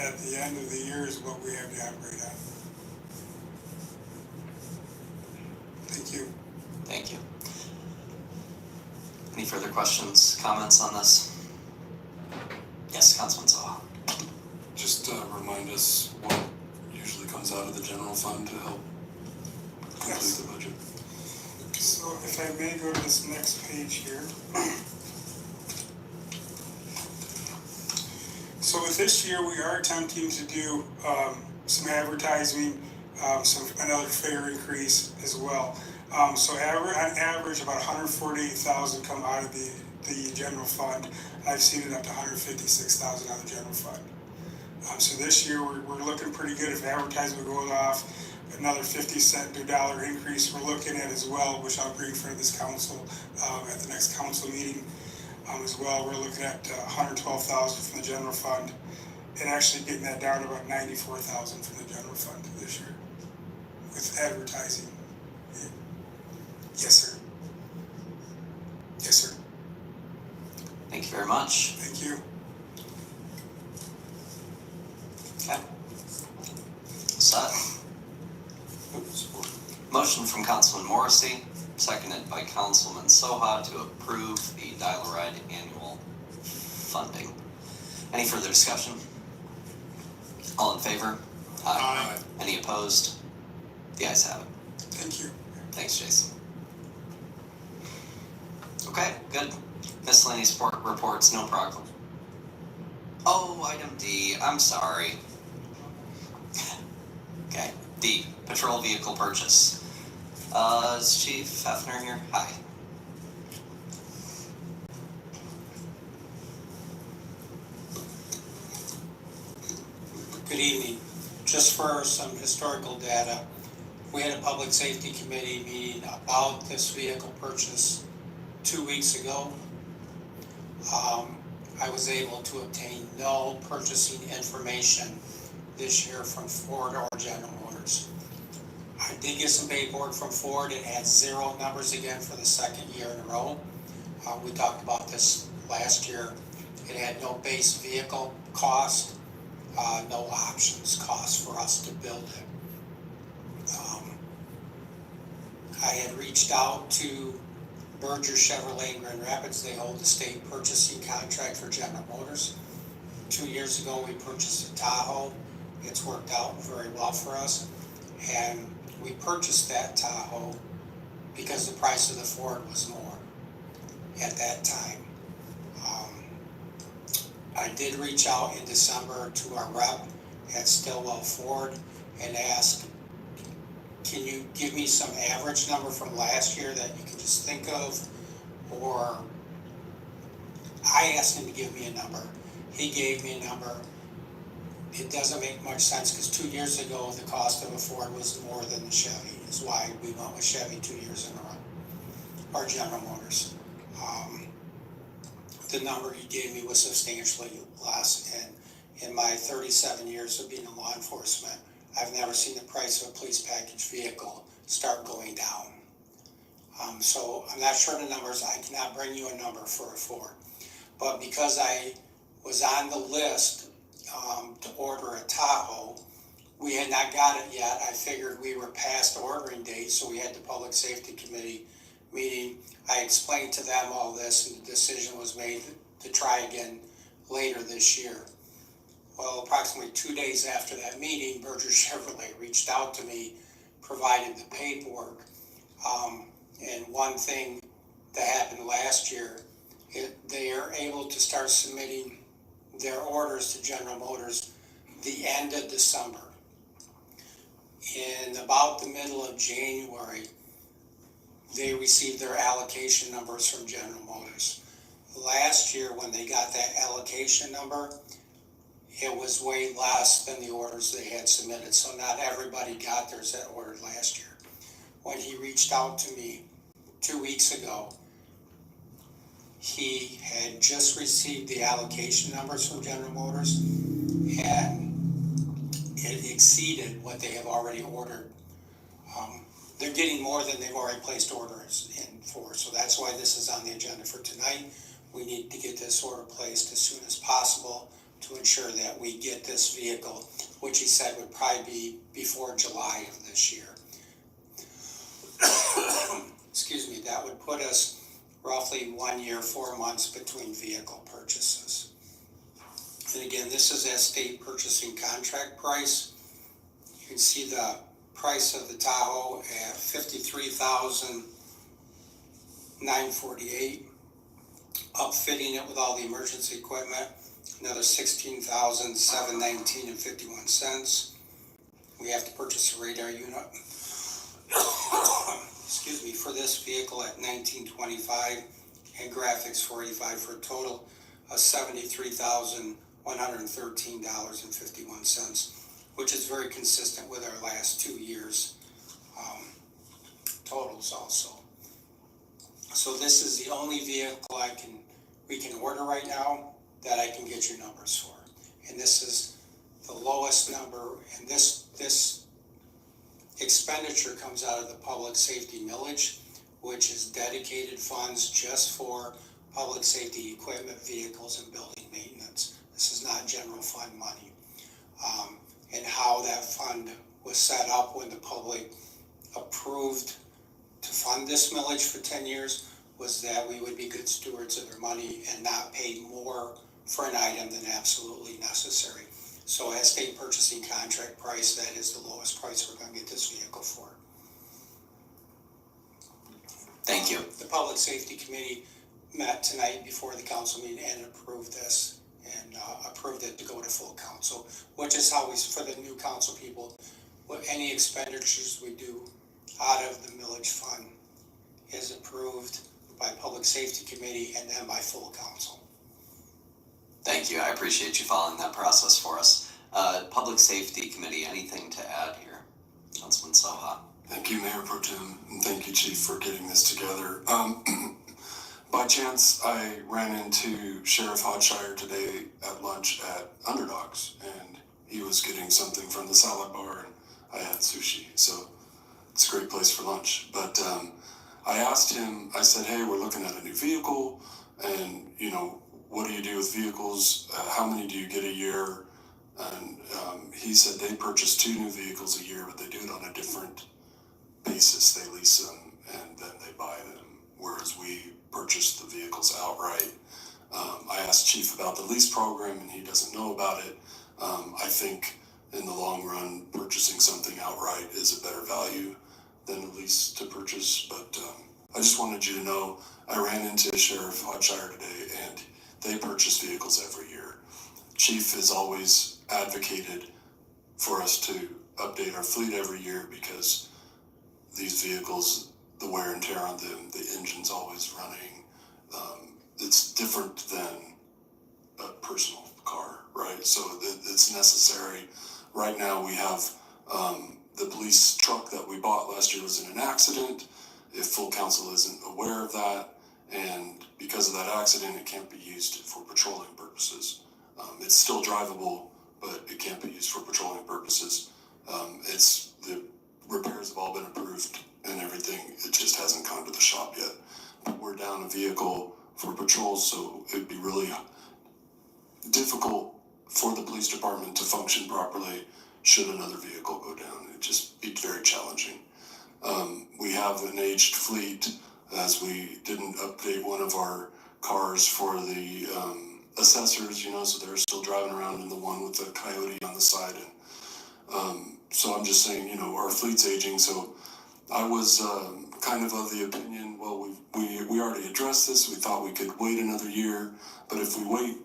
at the end of the year is what we have to operate on. Thank you. Thank you. Any further questions, comments on this? Yes, Councilman Zaha. Just remind us what usually comes out of the general fund to help complete the budget. So if I may go to this next page here. So with this year, we are attempting to do some advertising, another fare increase as well. So on average, about $148,000 come out of the general fund. I've seen it up to $156,000 out of the general fund. So this year, we're looking pretty good. If advertisement goes off, another 50 cent to $1 increase we're looking at as well, which I'll bring in front of this council at the next council meeting as well. We're looking at $112,000 from the general fund, and actually getting that down to about $94,000 from the general fund this year with advertising. Yes, sir. Yes, sir. Thank you very much. Thank you. Okay. Set. Motion from Councilman Morrissey, seconded by Councilman Soha to approve the dial-a-ride annual funding. Any further discussion? All in favor? Aye. Any opposed? The ayes have it. Thank you. Thanks, Jason. Okay, good. Miscellaneous reports, no problem. Oh, item D, I'm sorry. Okay, D, patrol vehicle purchase. Is Chief Hefner here? Hi. Good evening. Just for some historical data, we had a public safety committee meeting about this vehicle purchase 2 weeks ago. I was able to obtain no purchasing information this year from Ford or General Motors. I did get some paperwork from Ford. It had 0 numbers again for the second year in a row. We talked about this last year. It had no base vehicle cost, no options cost for us to build it. I had reached out to Berger Chevrolet in Grand Rapids. They hold the state purchasing contract for General Motors. 2 years ago, we purchased a Tahoe. It's worked out very well for us. And we purchased that Tahoe because the price of the Ford was more at that time. I did reach out in December to our rep at Stillwell Ford and ask, can you give me some average number from last year that you can just think of? Or I asked him to give me a number. He gave me a number. It doesn't make much sense because 2 years ago, the cost of a Ford was more than the Chevy. Is why we went with Chevy 2 years in a row, or General Motors. The number he gave me was substantially less, and in my 37 years of being in law enforcement, I've never seen the price of a police package vehicle start going down. So I'm not sure the numbers. I cannot bring you a number for a Ford. But because I was on the list to order a Tahoe, we had not got it yet. I figured we were past ordering date, so we had the Public Safety Committee meeting. I explained to them all this, and the decision was made to try again later this year. Well, approximately 2 days after that meeting, Berger Chevrolet reached out to me, provided the paperwork. And one thing that happened last year, they are able to start submitting their orders to General Motors the end of December. In about the middle of January, they received their allocation numbers from General Motors. Last year, when they got that allocation number, it was way less than the orders they had submitted, so not everybody got theirs that ordered last year. When he reached out to me 2 weeks ago, he had just received the allocation numbers from General Motors, and it exceeded what they have already ordered. They're getting more than they've already placed orders in for, so that's why this is on the agenda for tonight. We need to get this order placed as soon as possible to ensure that we get this vehicle, which he said would probably be before July of this year. Excuse me, that would put us roughly 1 year, 4 months between vehicle purchases. And again, this is at state purchasing contract price. You can see the price of the Tahoe at $53,948. Upfitting it with all the emergency equipment, another $16,719 and 51 cents. We have to purchase a radar unit. Excuse me, for this vehicle at $1925 and graphics $485 for a total of $73,113 and 51 cents, which is very consistent with our last 2 years totals also. So this is the only vehicle we can order right now that I can get you numbers for. And this is the lowest number, and this expenditure comes out of the public safety millage, which is dedicated funds just for public safety equipment, vehicles, and building maintenance. This is not general fund money. And how that fund was set up when the public approved to fund this millage for 10 years was that we would be good stewards of their money and not pay more for an item than absolutely necessary. So at state purchasing contract price, that is the lowest price we're going to get this vehicle for. Thank you. The Public Safety Committee met tonight before the council meeting and approved this, and approved it to go to full council, which is how we, for the new council people, any expenditures we do out of the millage fund is approved by Public Safety Committee and then by full council. Thank you, I appreciate you following that process for us. Public Safety Committee, anything to add here? Councilman Soha. Thank you, Mayor Pro Tem, and thank you, Chief, for getting this together. By chance, I ran into Sheriff Hodshire today at lunch at Underdogs, and he was getting something from the salad bar, and I had sushi, so it's a great place for lunch. But I asked him, I said, hey, we're looking at a new vehicle, and, you know, what do you do with vehicles? How many do you get a year? And he said they purchase 2 new vehicles a year, but they do it on a different basis. They lease them and then they buy them, whereas we purchase the vehicles outright. I asked Chief about the lease program and he doesn't know about it. I think in the long run, purchasing something outright is a better value than a lease to purchase, but I just wanted you to know I ran into Sheriff Hodshire today and they purchase vehicles every year. Chief has always advocated for us to update our fleet every year because these vehicles, the wear and tear on them, the engine's always running. It's different than a personal car, right? So it's necessary. Right now we have the police truck that we bought last year was in an accident. If full council isn't aware of that, and because of that accident, it can't be used for patrolling purposes. It's still drivable, but it can't be used for patrolling purposes. The repairs have all been approved and everything. It just hasn't come to the shop yet. But we're down a vehicle for patrols, so it'd be really difficult for the police department to function properly should another vehicle go down. It'd just be very challenging. We have an aged fleet, as we didn't update one of our cars for the assessors, you know, so they're still driving around in the one with the coyote on the side. And so I'm just saying, you know, our fleet's aging, so I was kind of the opinion, well, we already addressed this, we thought we could wait another year, but if we wait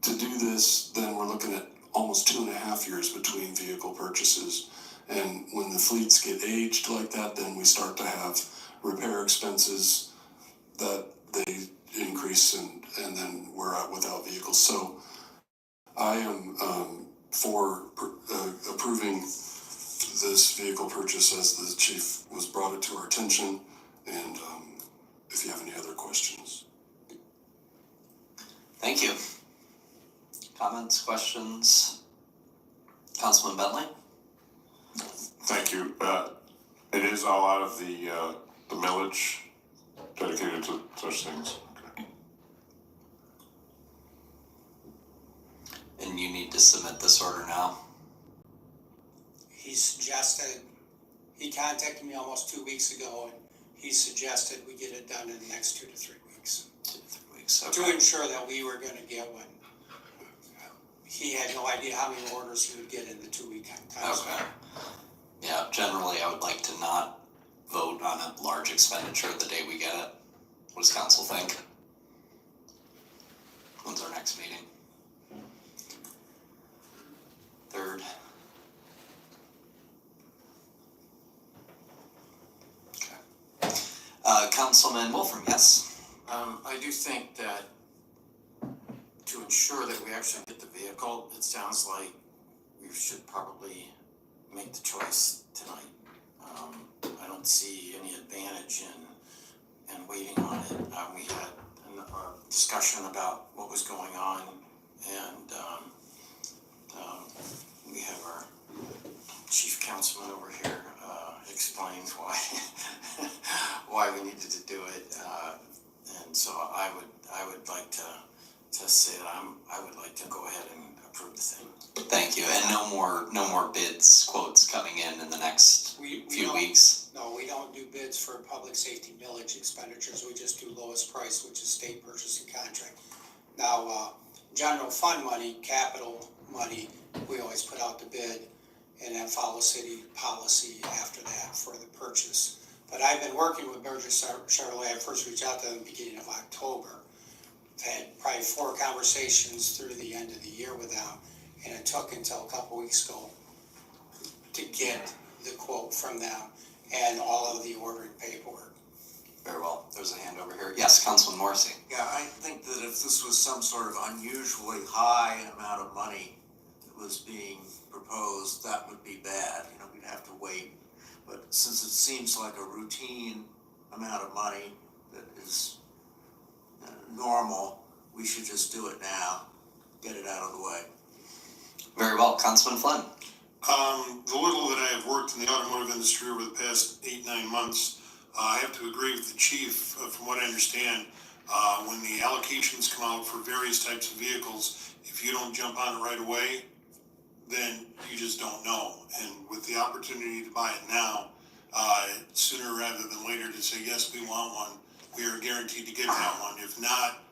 to do this, then we're looking at almost 2.5 years between vehicle purchases. And when the fleets get aged like that, then we start to have repair expenses that they increase and then we're out without vehicles. So I am for approving this vehicle purchase as the chief was brought it to our attention. And if you have any other questions. Thank you. Comments, questions? Councilman Bentley? Thank you. It is all out of the millage dedicated to such things. Okay. And you need to submit this order now? He contacted me almost 2 weeks ago and he suggested we get it done in the next 2 to 3 weeks. 2 to 3 weeks, okay. To ensure that we were gonna get one. He had no idea how many orders he would get in the 2 week time. Okay. Yeah, generally I would like to not vote on a large expenditure the day we get it. What does council think? When's our next meeting? 3rd. Okay. Councilman Wolfram, yes? I do think that to ensure that we actually get the vehicle, it sounds like we should probably make the choice tonight. I don't see any advantage in waiting on it. We had a discussion about what was going on, and we have our chief councilman over here explains why we needed to do it, and so I would like to say that I would like to go ahead and approve the thing. Thank you, and no more bids, quotes coming in the next few weeks? No, we don't do bids for public safety millage expenditures, we just do lowest price, which is state purchasing contract. Now, general fund money, capital money, we always put out the bid and then follow city policy after that for the purchase. But I've been working with Burgess Chevrolet. I first reached out to them at the beginning of October. I've had probably 4 conversations through the end of the year with them, and it took until a couple weeks ago to get the quote from them and all of the ordering paperwork. Very well. There's a hand over here. Yes, Councilman Morrissey. Yeah, I think that if this was some sort of unusually high amount of money that was being proposed, that would be bad. You know, we'd have to wait. But since it seems like a routine amount of money that is normal, we should just do it now, get it out of the way. Very well. Councilman Flynn. The little that I have worked in the automotive industry over the past 8-9 months, I have to agree with the chief. From what I understand, when the allocations come out for various types of vehicles, if you don't jump on it right away, then you just don't know. And with the opportunity to buy it now, sooner rather than later to say, yes, we want one, we are guaranteed to get that one. If not,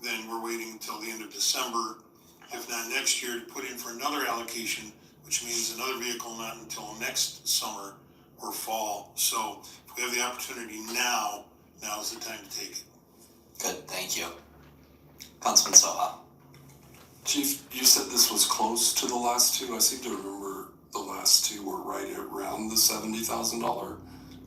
then we're waiting until the end of December, if not next year, to put in for another allocation, which means another vehicle not until next summer or fall. So if we have the opportunity now is the time to take it. Good, thank you. Councilman Soha. Chief, you said this was close to the last two. I seem to remember the last two were right around the $70,000.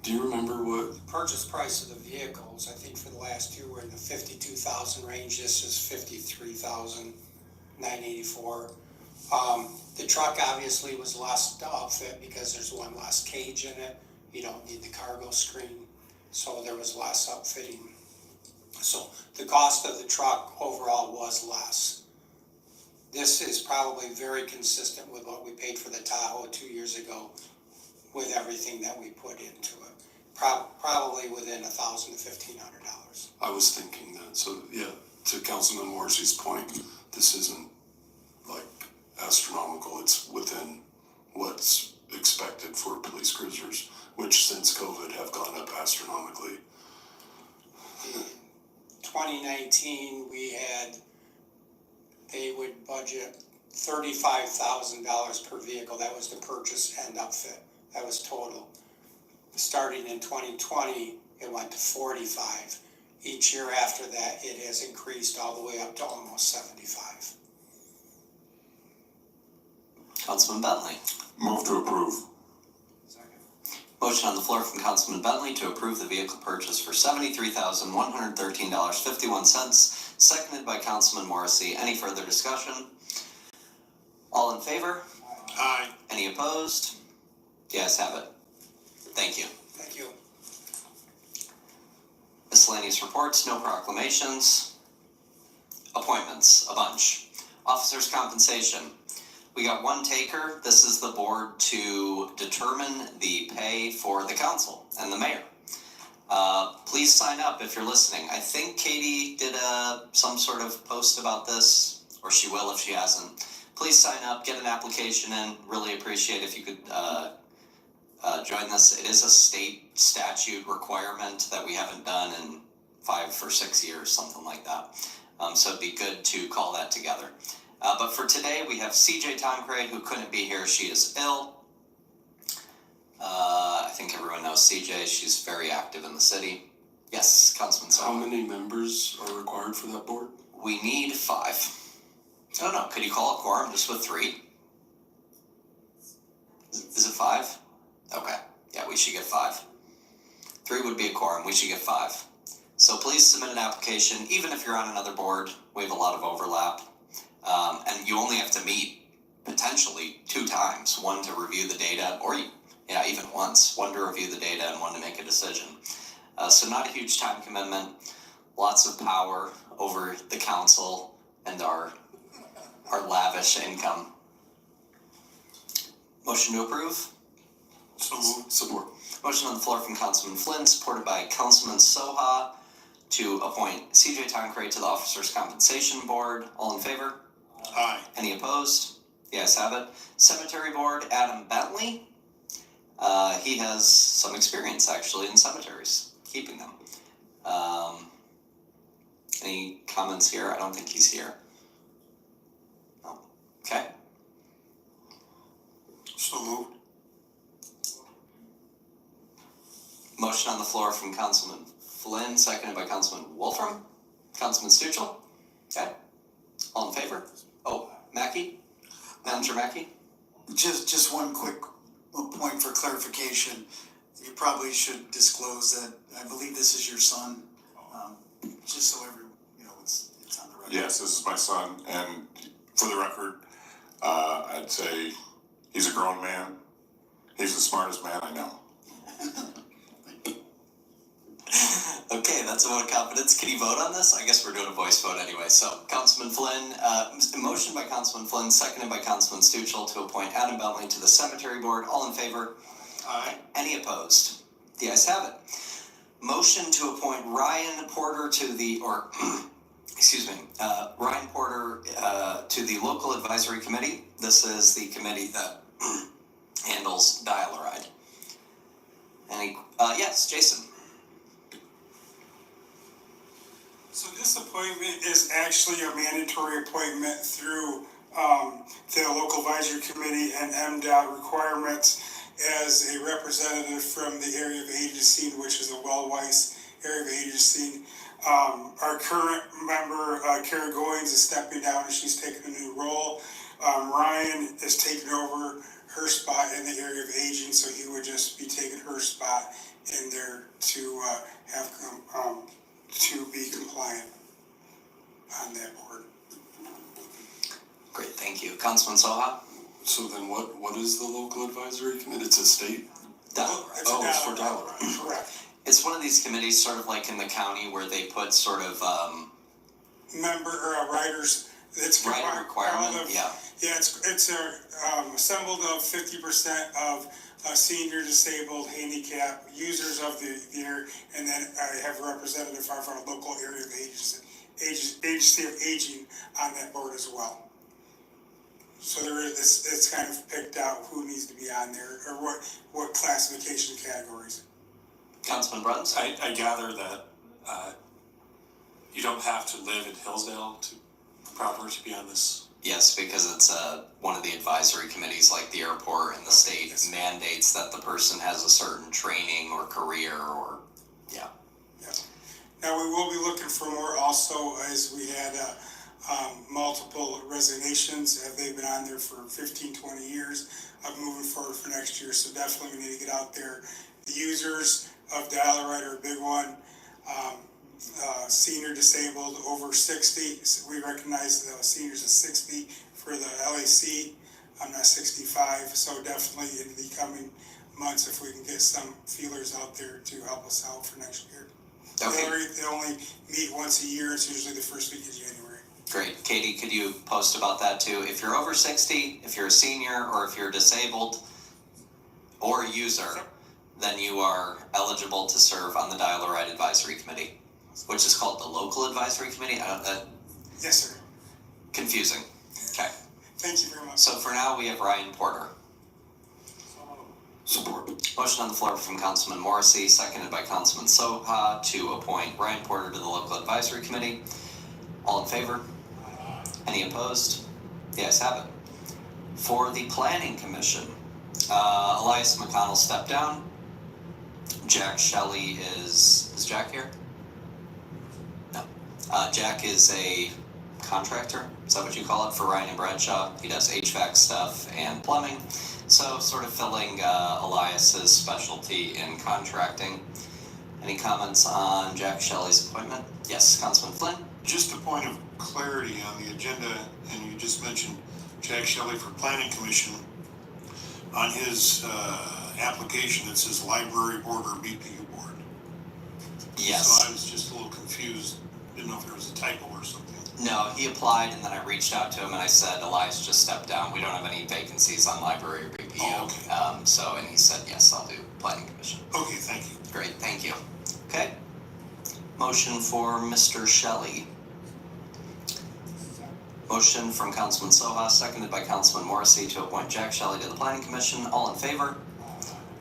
Do you remember what? The purchase price of the vehicles, I think for the last 2 were in the 52,000 range. This is 53,984. The truck obviously was less to outfit because there's one less cage in it. You don't need the cargo screen, so there was less outfitting. So the cost of the truck overall was less. This is probably very consistent with what we paid for the Tahoe 2 years ago with everything that we put into it. Probably within $1,000 to $1,500. I was thinking that. So yeah, to Councilman Morrissey's point, this isn't like astronomical. It's within what's expected for police cruisers, which since COVID have gone up astronomically. In 2019, they would budget $35,000 per vehicle. That was the purchase and outfit. That was total. Starting in 2020, it went to 45. Each year after that, it has increased all the way up to almost 75. Councilman Bentley. Move to approve. Motion on the floor from Councilman Bentley to approve the vehicle purchase for $73,113.51, seconded by Councilman Morrissey. Any further discussion? All in favor? Aye. Any opposed? The ayes have it. Thank you. Thank you. Miscellaneous reports, no proclamations. Appointments, a bunch. Officers' compensation. We got one taker. This is the board to determine the pay for the council and the mayor. Please sign up if you're listening. I think Katie did some sort of post about this, or she will if she hasn't. Please sign up, get an application in. Really appreciate if you could join this. It is a state statute requirement that we haven't done in 5 or 6 years, something like that. So it'd be good to call that together. But for today, we have CJ Toncray, who couldn't be here. She is ill. I think everyone knows CJ. She's very active in the city. Yes, Councilman Soha. How many members are required for that board? We need 5. I don't know. Could you call a quorum just with 3? Is it 5? Okay. Yeah, we should get 5. 3 would be a quorum. We should get 5. So please submit an application, even if you're on another board. We have a lot of overlap. And you only have to meet potentially 2 times, one to review the data, or even once, one to review the data and one to make a decision. So not a huge time commitment, lots of power over the council and our lavish income. Motion to approve? So moved. Support. Motion on the floor from Councilman Flynn, supported by Councilman Soha, to appoint CJ Toncray to the Officers' Compensation Board. All in favor? Aye. Any opposed? The ayes have it. Cemetery Board, Adam Bentley. He has some experience actually in cemeteries, keeping them. Any comments here? I don't think he's here. No. Okay. So moved. Motion on the floor from Councilman Flynn, seconded by Councilman Wolfram. Councilman Stuchel. Okay, all in favor? Oh, Mackey? Manager Mackey? Just one quick point for clarification. You probably should disclose that I believe this is your son, just so it's on the record. Yes, this is my son, and for the record, I'd say he's a grown man. He's the smartest man I know. Okay, that's a vote of confidence. Can you vote on this? I guess we're doing a voice vote anyway. So, Councilman Flynn, motion by Councilman Flynn, seconded by Councilman Stuchel to appoint Adam Bentley to the Cemetery Board. All in favor? Aye. Any opposed? The ayes have it. Motion to appoint Ryan Porter to the, Ryan Porter to the Local Advisory Committee. This is the committee that handles dial-a-ride. Yes, Jason. So this appointment is actually a mandatory appointment through the local advisory committee and MDOT requirements as a representative from the area of agency, which is a Wellweiss area of agency. Our current member, Kara Goins, is stepping down and she's taking a new role. Ryan is taking over her spot in the area of aging, so he would just be taking her spot in there to have to be compliant on that board. Great, thank you. Councilman Soha? So then what is the local advisory committee? It's a state? Dial-a-ride. It's for dial-a-ride. Correct. It's one of these committees, sort of like in the county, where they put sort of Member or riders. It's rider requirement. Yeah. Yeah, it's assembled of 50% of senior, disabled, handicap users of the area, and then I have a representative of our local area of agency of aging on that board as well. So it's kind of picked out who needs to be on there or what classification categories. Councilman Bruns? I gather that you don't have to live in Hillsdale proper to be on this. Yes, because it's one of the advisory committees, like the airport and the state mandates that the person has a certain training or career or, yeah. Yeah. Now we will be looking for more also, as we had multiple resignations. They've been on there for 15, 20 years. Moving forward for next year, so definitely we need to get out there. The users of dial-a-ride are a big one. Senior, disabled, over 60. So we recognize the seniors at 60 for the LAC. I'm not 65, so definitely in the coming months, if we can get some feelers out there to help us out for next year. Okay. They only meet once a year. It's usually the first week of January. Great. Katie, could you post about that too? If you're over 60, if you're a senior, or if you're disabled or a user, then you are eligible to serve on the Dial-a-Ride Advisory Committee, which is called the Local Advisory Committee. Yes, sir. Confusing. Okay. Thank you very much. So for now, we have Ryan Porter. Support. Motion on the floor from Councilman Morrissey, seconded by Councilman Soha, to appoint Ryan Porter to the Local Advisory Committee. All in favor? Any opposed? The ayes have it. For the Planning Commission, Elias McConnell stepped down. Jack Shelley is Jack here? No. Jack is a contractor, is that what you call it, for Ryan and Bradshaw? He does HVAC stuff and plumbing, so sort of filling Elias's specialty in contracting. Any comments on Jack Shelley's appointment? Yes, Councilman Flynn? Just a point of clarity on the agenda, and you just mentioned Jack Shelley for Planning Commission. On his application, it says Library Board or BPU Board. Yes. So I was just a little confused, didn't know if there was a typo or something. No, he applied, and then I reached out to him and I said, Elias just stepped down. We don't have any vacancies on library or BPU. Oh, okay. And he said, yes, I'll do Planning Commission. Okay, thank you. Great, thank you. Okay. Motion for Mr. Shelley. Motion from Councilman Soha, seconded by Councilman Morrissey, to appoint Jack Shelley to the Planning Commission. All in favor?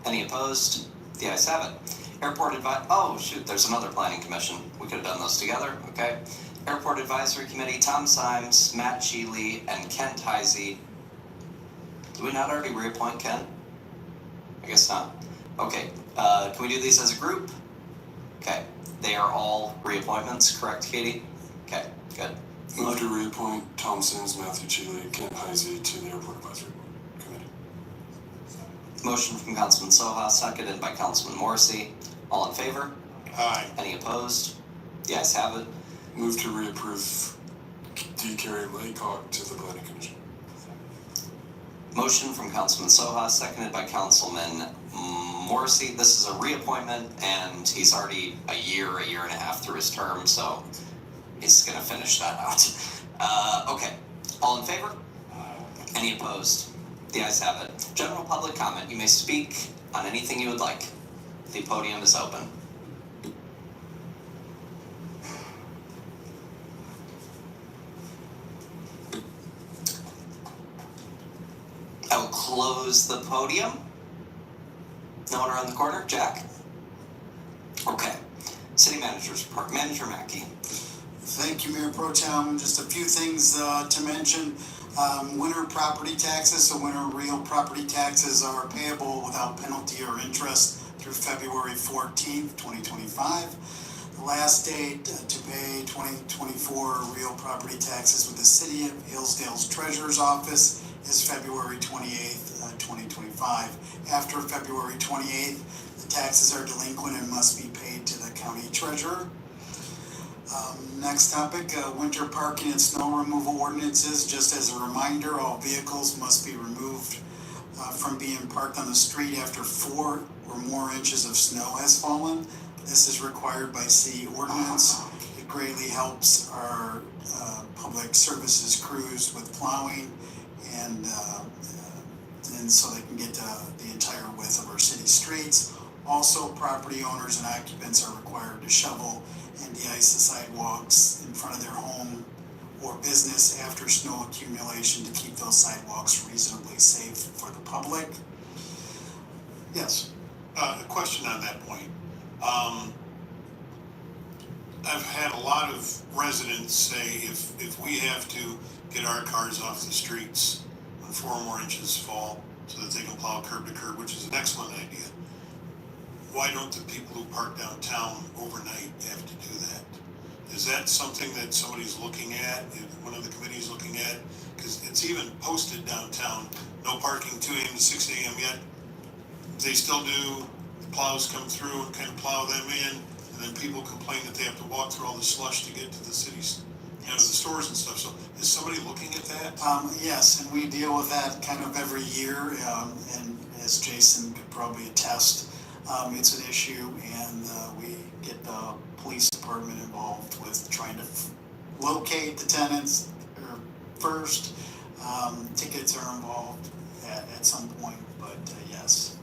Any opposed? The ayes have it. Airport oh shoot, there's another Planning Commission. We could have done those together, okay? Airport Advisory Committee, Tom Symes, Matt Sheely, and Kent Heisey. Did we not already reappoint Ken? I guess not. Okay, can we do these as a group? Okay, they are all reappointments, correct, Katie? Okay, good. Move to reappoint Tom Sims, Matthew Cheeley, Kent Heisey to the Airport Advisory Committee. Motion from Councilman Soha, seconded by Councilman Morrissey. All in favor? Aye. Any opposed? The ayes have it. Move to reapprove D. Carey Laycock to the Planning Commission. Motion from Councilman Soha, seconded by Councilman Morrissey. This is a reappointment, and he's already a year and a half through his term, so he's gonna finish that out. Okay, all in favor? Any opposed? The ayes have it. General public comment. You may speak on anything you would like. The podium is open. I will close the podium. No one around the corner? Jack? Okay. City Manager's Report. Manager Mackey. Thank you, Mayor Pro Tem. Just a few things to mention. Winter property taxes, so winter real property taxes are payable without penalty or interest through February 14th, 2025. The last date to pay 2024 real property taxes with the City of Hillsdale's Treasurer's Office is February 28th, 2025. After February 28th, the taxes are delinquent and must be paid to the county treasurer. Next topic, winter parking and snow removal ordinances. Just as a reminder, all vehicles must be removed from being parked on the street after 4 or more inches of snow has fallen. This is required by city ordinance. It greatly helps our public services crews with plowing and so they can get the entire width of our city streets. Also, property owners and occupants are required to shovel and de-ice the sidewalks in front of their home or business after snow accumulation to keep those sidewalks reasonably safe for the public. Yes. A question on that point. I've had a lot of residents say if we have to get our cars off the streets when 4 or more inches fall so that they can plow curb to curb, which is an excellent idea. Why don't the people who park downtown overnight have to do that? Is that something that somebody's looking at, one of the committees looking at? Because it's even posted downtown, no parking 2 a.m. to 6 a.m. yet. They still do, the plows come through and kind of plow them in, and then people complain that they have to walk through all the slush to get to the cities, you know, the stores and stuff. So is somebody looking at that? Yes, and we deal with that kind of every year, and as Jason could probably attest, it's an issue, and we get the police department involved with trying to locate the tenants first. Tickets are involved at some point, but yes,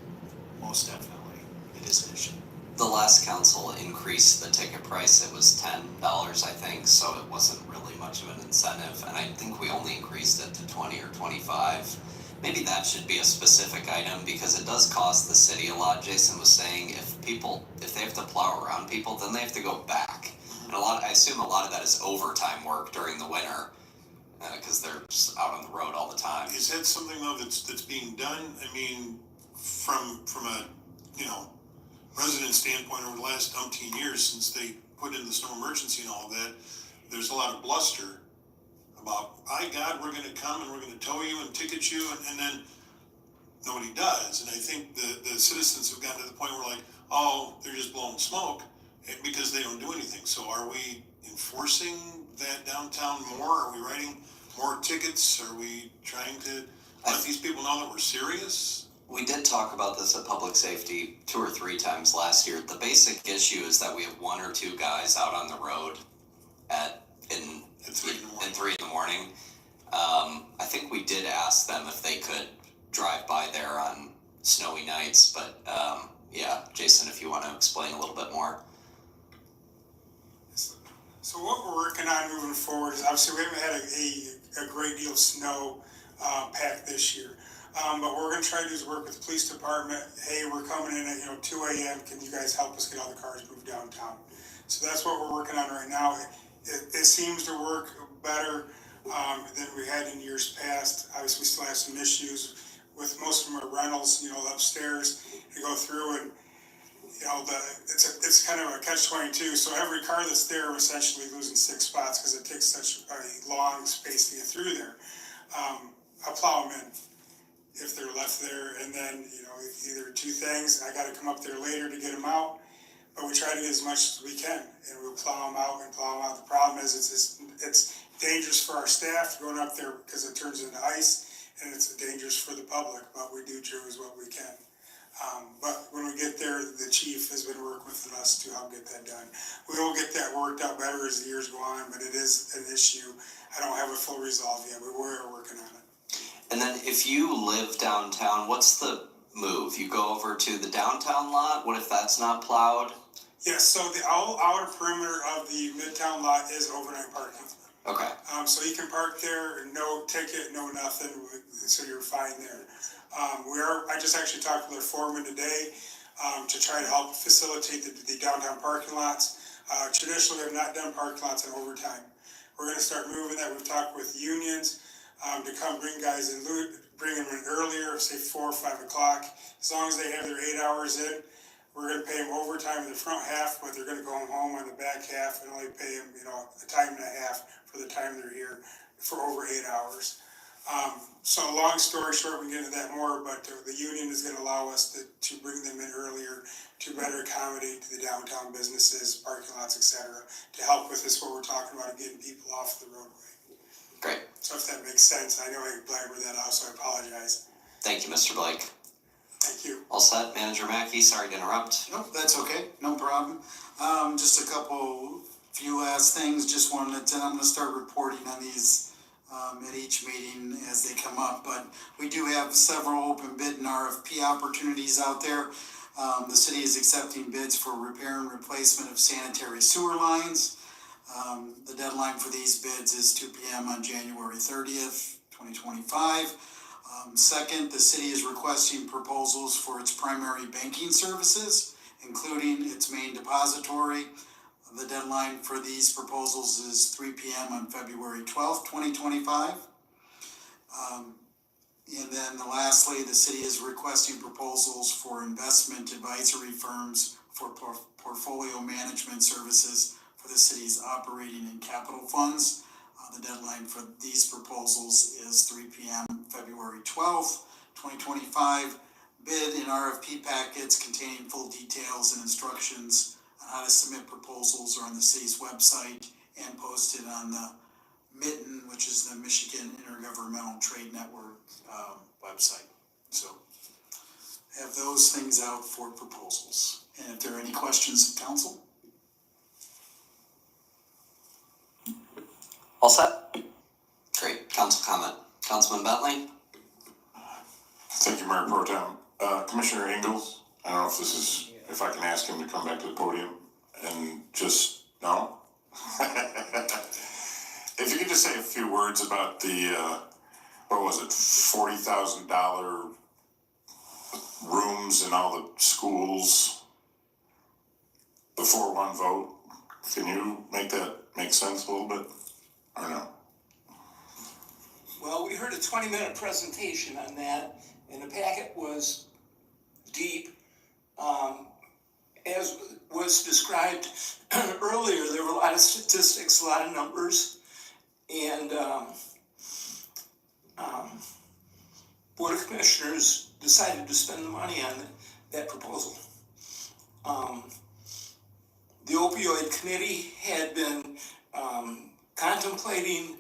most definitely, it is an issue. The last council increased the ticket price. It was $10, I think, so it wasn't really much of an incentive, and I think we only increased it to 20 or 25. Maybe that should be a specific item, because it does cost the city a lot. Jason was saying if they have to plow around people, then they have to go back. And I assume a lot of that is overtime work during the winter, because they're just out on the road all the time. Is that something though that's being done? I mean, from a, you know, resident standpoint over the last umpteen years since they put in the snow emergency and all of that, there's a lot of bluster about, by God, we're going to come and we're going to tow you and ticket you, and then nobody does. And I think the citizens have gotten to the point where like, oh, they're just blowing smoke because they don't do anything. So are we enforcing that downtown more? Are we writing more tickets? Are we trying to let these people know that we're serious? We did talk about this at Public Safety 2 or 3 times last year. The basic issue is that we have 1 or 2 guys out on the road at 3 in the morning. I think we did ask them if they could drive by there on snowy nights, but yeah, Jason, if you want to explain a little bit more. So what we're working on moving forward is, obviously we haven't had a great deal of snow packed this year. But what we're going to try to do is work with the police department. Hey, we're coming in at 2 a.m. Can you guys help us get all the cars moved downtown? So that's what we're working on right now. It seems to work better than we had in years past. Obviously, we still have some issues with most of them are rentals, upstairs. You go through and you know, it's kind of a catch-22, so every car that's there, we're essentially losing 6 spots because it takes such a long space to get through there. I'll plow them in if they're left there, and then, you know, either two things, I gotta come up there later to get them out, but we try to get as much as we can, and we'll plow them out and plow them out. The problem is, it's dangerous for our staff going up there because it turns into ice, and it's dangerous for the public, but we do as what we can. But when we get there, the chief has been working with us to help get that done. We will get that worked out better as the years go on, but it is an issue. I don't have a full resolve yet, but we're working on it. And then if you live downtown, what's the move? You go over to the downtown lot? What if that's not plowed? Yes, so the outer perimeter of the midtown lot is overnight parking. Okay. So you can park there, no ticket, no nothing, so you're fine there. I just actually talked with our foreman today to try to help facilitate the downtown parking lots. Traditionally, I've not done parking lots in overtime. We're gonna start moving that. We've talked with unions to come bring guys in, bring them in earlier, say 4 or 5 o'clock. As long as they have their 8 hours in, we're gonna pay them overtime in the front half, but they're gonna go home on the back half and only pay them, you know, a time and a half for the time they're here for over 8 hours. So long story short, we can get into that more, but the union is gonna allow us to bring them in earlier to better accommodate the downtown businesses, parking lots, etc., to help with this, what we're talking about, getting people off the roadway. Great. So if that makes sense, I know I blabbered that out, so I apologize. Thank you, Mr. Blake. Thank you. All set, Manager Mackey, sorry to interrupt. Nope, that's okay, no problem. Just a few last things, just wanted to, I'm gonna start reporting on these at each meeting as they come up, but we do have several open bid and RFP opportunities out there. The city is accepting bids for repair and replacement of sanitary sewer lines. The deadline for these bids is 2 p.m. on January 30th, 2025. Second, the city is requesting proposals for its primary banking services, including its main depository. The deadline for these proposals is 3 p.m. on February 12th, 2025. And then lastly, the city is requesting proposals for investment advisory firms for portfolio management services for the city's operating and capital funds. The deadline for these proposals is 3 p.m. February 12th, 2025. Bid and RFP packets containing full details and instructions on how to submit proposals are on the city's website and posted on the Mitten, which is the Michigan Intergovernmental Trade Network website. So have those things out for proposals. And if there are any questions of council? All set? Great, council comment. Councilman Bentley? Thank you, Mayor Pro Tem. Commissioner Ingles, I don't know if I can ask him to come back to the podium and just, no? If you could just say a few words about the, what was it, $40,000 rooms in all the schools before one vote. Can you make that make sense a little bit, or no? Well, we heard a 20-minute presentation on that, and the packet was deep. As was described earlier, there were a lot of statistics, a lot of numbers, and Board of Commissioners decided to spend the money on that proposal. The opioid committee had been contemplating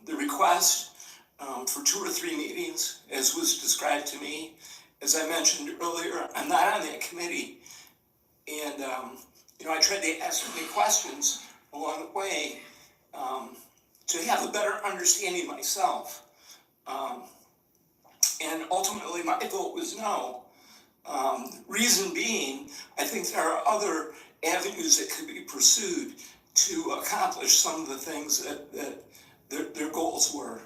the request for 2 or 3 meetings, as was described to me. As I mentioned earlier, I'm not on that committee, and I tried to ask many questions along the way to have a better understanding myself. And ultimately, my vote was no. Reason being, I think there are other avenues that could be pursued to accomplish some of the things that their goals were.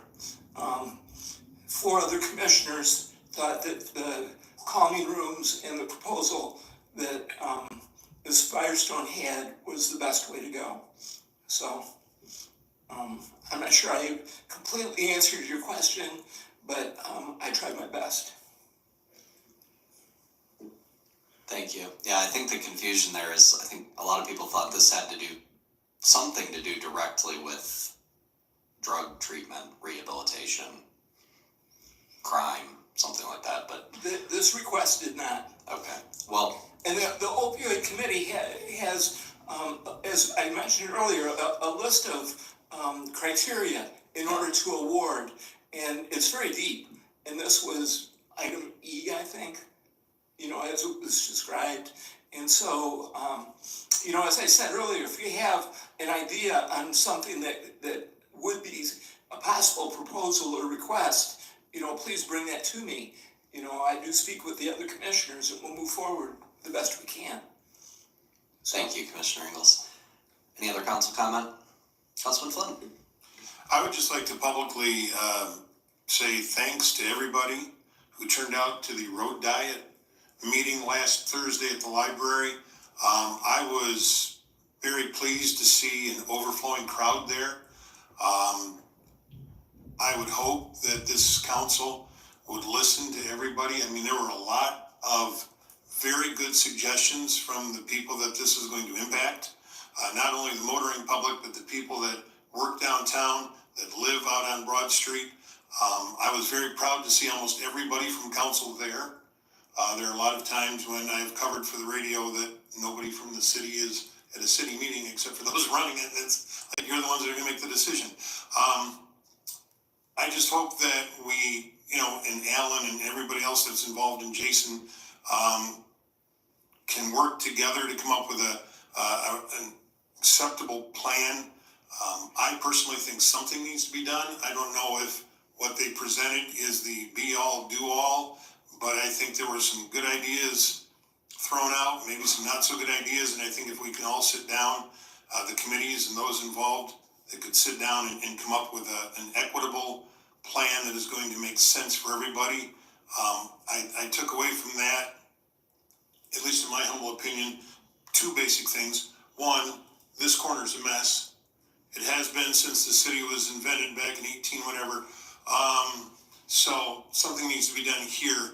4 other commissioners thought that the calming rooms and the proposal that Ms. Firestone had was the best way to go. So I'm not sure I completely answered your question, but I tried my best. Thank you. Yeah, I think the confusion there is, I think a lot of people thought this had to do something to do directly with drug treatment, rehabilitation, crime, something like that, but. This request did not. Okay, well. And the opioid committee has, as I mentioned earlier, a list of criteria in order to award, and it's very deep. And this was item E, I think, as it was described. And so, as I said earlier, if you have an idea on something that would be a possible proposal or request, please bring that to me. I do speak with the other commissioners and we'll move forward the best we can. Thank you, Commissioner Ingles. Any other council comment? Councilman Flynn? I would just like to publicly say thanks to everybody who turned out to the road diet meeting last Thursday at the library. I was very pleased to see an overflowing crowd there. I would hope that this council would listen to everybody. I mean, there were a lot of very good suggestions from the people that this is going to impact. Not only the motoring public, but the people that work downtown, that live out on Broad Street. I was very proud to see almost everybody from council there. There are a lot of times when I've covered for the radio that nobody from the city is at a city meeting except for those running it. It's like you're the ones that are going to make the decision. I just hope that we, and Alan and everybody else that's involved, and Jason, can work together to come up with an acceptable plan. I personally think something needs to be done. I don't know if what they presented is the be-all, do-all, but I think there were some good ideas thrown out, maybe some not so good ideas, and I think if we can all sit down, the committees and those involved, that could sit down and come up with an equitable plan that is going to make sense for everybody. I took away from that, at least in my humble opinion, two basic things. One, this corner's a mess. It has been since the city was invented back in 18 whatever. So something needs to be done here.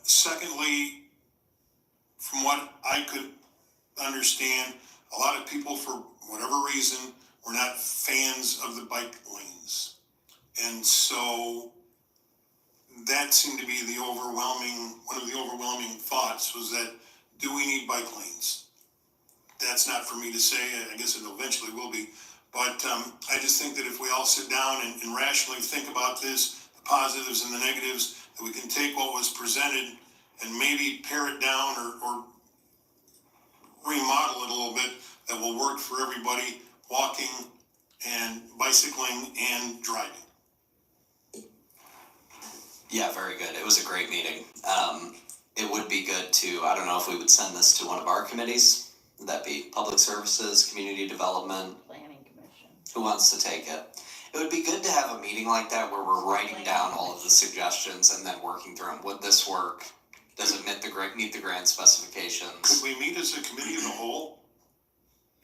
Secondly, from what I could understand, a lot of people, for whatever reason, were not fans of the bike lanes. And so that seemed to be one of the overwhelming thoughts was that, do we need bike lanes? That's not for me to say. I guess it eventually will be. But I just think that if we all sit down and rationally think about this, the positives and the negatives, that we can take what was presented and maybe pare it down or remodel it a little bit that will work for everybody walking and bicycling and driving. Yeah, very good. It was a great meeting. It would be good to, I don't know if we would send this to one of our committees. Would that be Public Services, Community Development? Planning Commission. Who wants to take it? It would be good to have a meeting like that where we're writing down all of the suggestions and then working through them. Would this work? Does it meet the grant specifications? Could we meet as a committee of the whole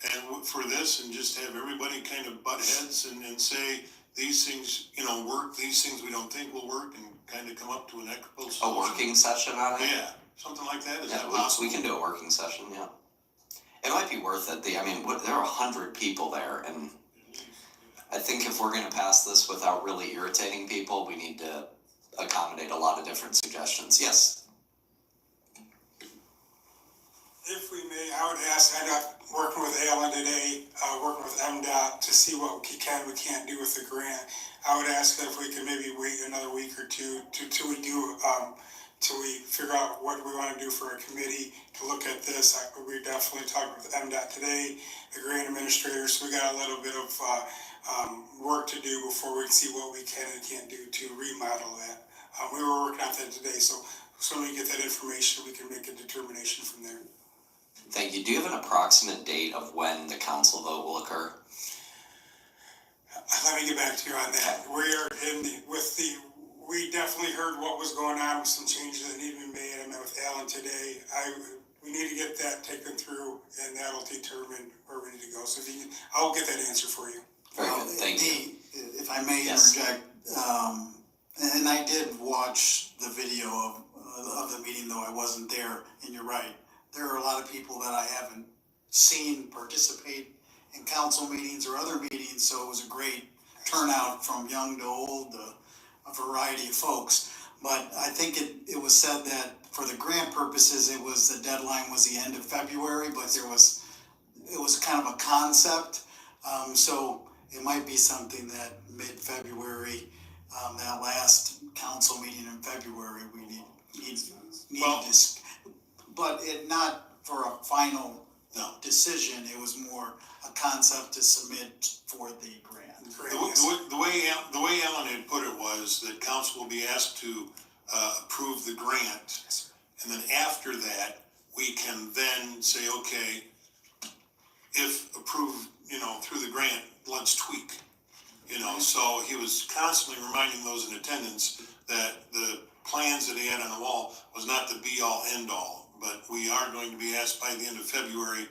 and for this and just have everybody kind of butt heads and say these things, work, these things we don't think will work, and kind of come up to an equitable solution? A working session on it? Yeah, something like that. Is that we possible? can do a working session, yeah. It might be worth it. There are 100 people there, and I think if we're gonna pass this without really irritating people, we need to accommodate a lot of different suggestions. Yes? If we may, I would ask, I got working with Alan today, working with MDOT to see what we can, we can't do with the grant. I would ask that if we could maybe wait another week or two till we figure out what we want to do for a committee to look at this. We definitely talked with MDOT today, the grant administrator, so we got a little bit of work to do before we can see what we can and can't do to remodel that. We were working on that today, so as soon as we get that information, we can make a determination from there. Thank you. Do you have an approximate date of when the council vote will occur? Let me get back to you on that. We definitely heard what was going on with some changes that need to be made. I met with Alan today. We need to get that taken through, and that'll determine where we need to go. So I'll get that answer for you. Very good. Thank you. If I may interject, and I did watch the video of the meeting, though I wasn't there, and you're right. There are a lot of people that I haven't seen participate in council meetings or other meetings, so it was a great turnout from young to old, a variety of folks. But I think it was said that for the grant purposes, the deadline was the end of February, but it was kind of a concept. So it might be something that mid-February, that last council meeting in February, we need this, but not for a final decision. It was more a concept to submit for the grant. The way Alan had put it was that council will be asked to approve the grant, and then after that, we can then say, okay, if approved, through the grant, let's tweak. So he was constantly reminding those in attendance that the plans that he had on the wall was not the be-all, end-all, but we are going to be asked by the end of February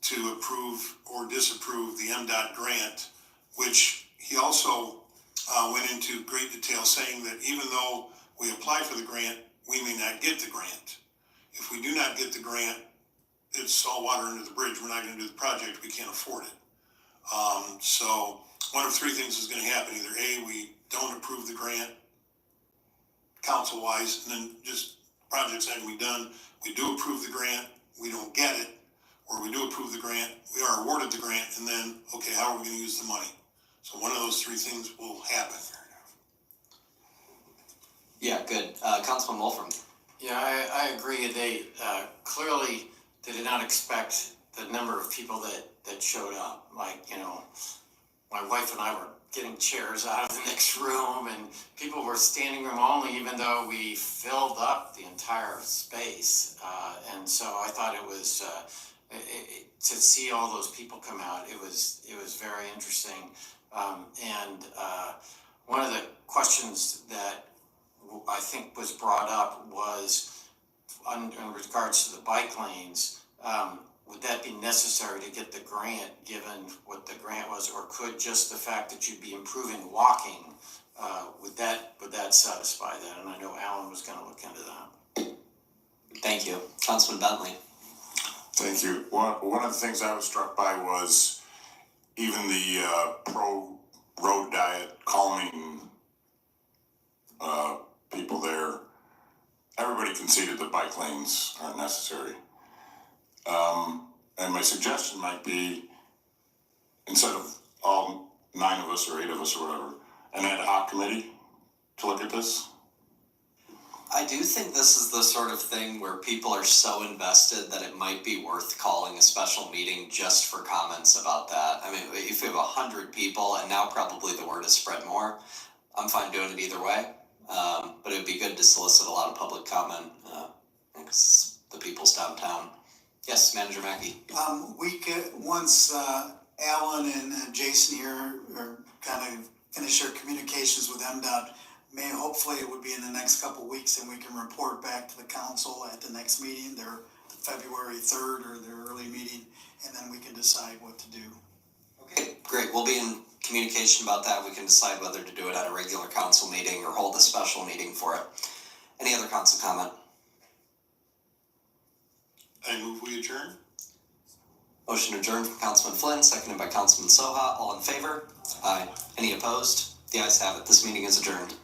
to approve or disapprove the MDOT grant, which he also went into great detail saying that even though we apply for the grant, we may not get the grant. If we do not get the grant, it's all water under the bridge. We're not going to do the project. We can't afford it. So one of three things is going to happen. Either A, we don't approve the grant council-wise, and then just project's not going to be done. We do approve the grant, we don't get it, or we do approve the grant, we are awarded the grant, and then, okay, how are we going to use the money? So one of those three things will happen. Yeah, good. Councilman Wolfram. Yeah, I agree. They clearly they did not expect the number of people that showed up. Like, my wife and I were getting chairs out of the next room, and people were standing room only, even though we filled up the entire space. And so I thought it was to see all those people come out. It was very interesting. And one of the questions that I think was brought up was in regards to the bike lanes. Would that be necessary to get the grant, given what the grant was, or could just the fact that you'd be improving walking, would that satisfy that? And I know Alan was going to look into that. Thank you. Councilman Bentley. Thank you. One of the things I was struck by was even the pro road diet calming people there. Everybody conceded that bike lanes aren't necessary. And my suggestion might be, instead of all 9 of us or 8 of us or whatever, an ad hoc committee to look at this. I do think this is the sort of thing where people are so invested that it might be worth calling a special meeting just for comments about that. I mean, if we have 100 people, and now probably the word has spread more, I'm fine doing it either way. But it would be good to solicit a lot of public comment, because the people's downtown. Yes, Manager Mackey. Once Alan and Jason here are kind of finish their communications with MDOT, hopefully it would be in the next couple of weeks, and we can report back to the council at the next meeting, their February 3rd or their early meeting, and then we can decide what to do. Okay, great. We'll be in communication about that. We can decide whether to do it at a regular council meeting or hold a special meeting for it. Any other council comment? I move we adjourn. Motion adjourned from Councilman Flynn, seconded by Councilman Soha. All in favor? Aye. Any opposed? The ayes have it. This meeting is adjourned.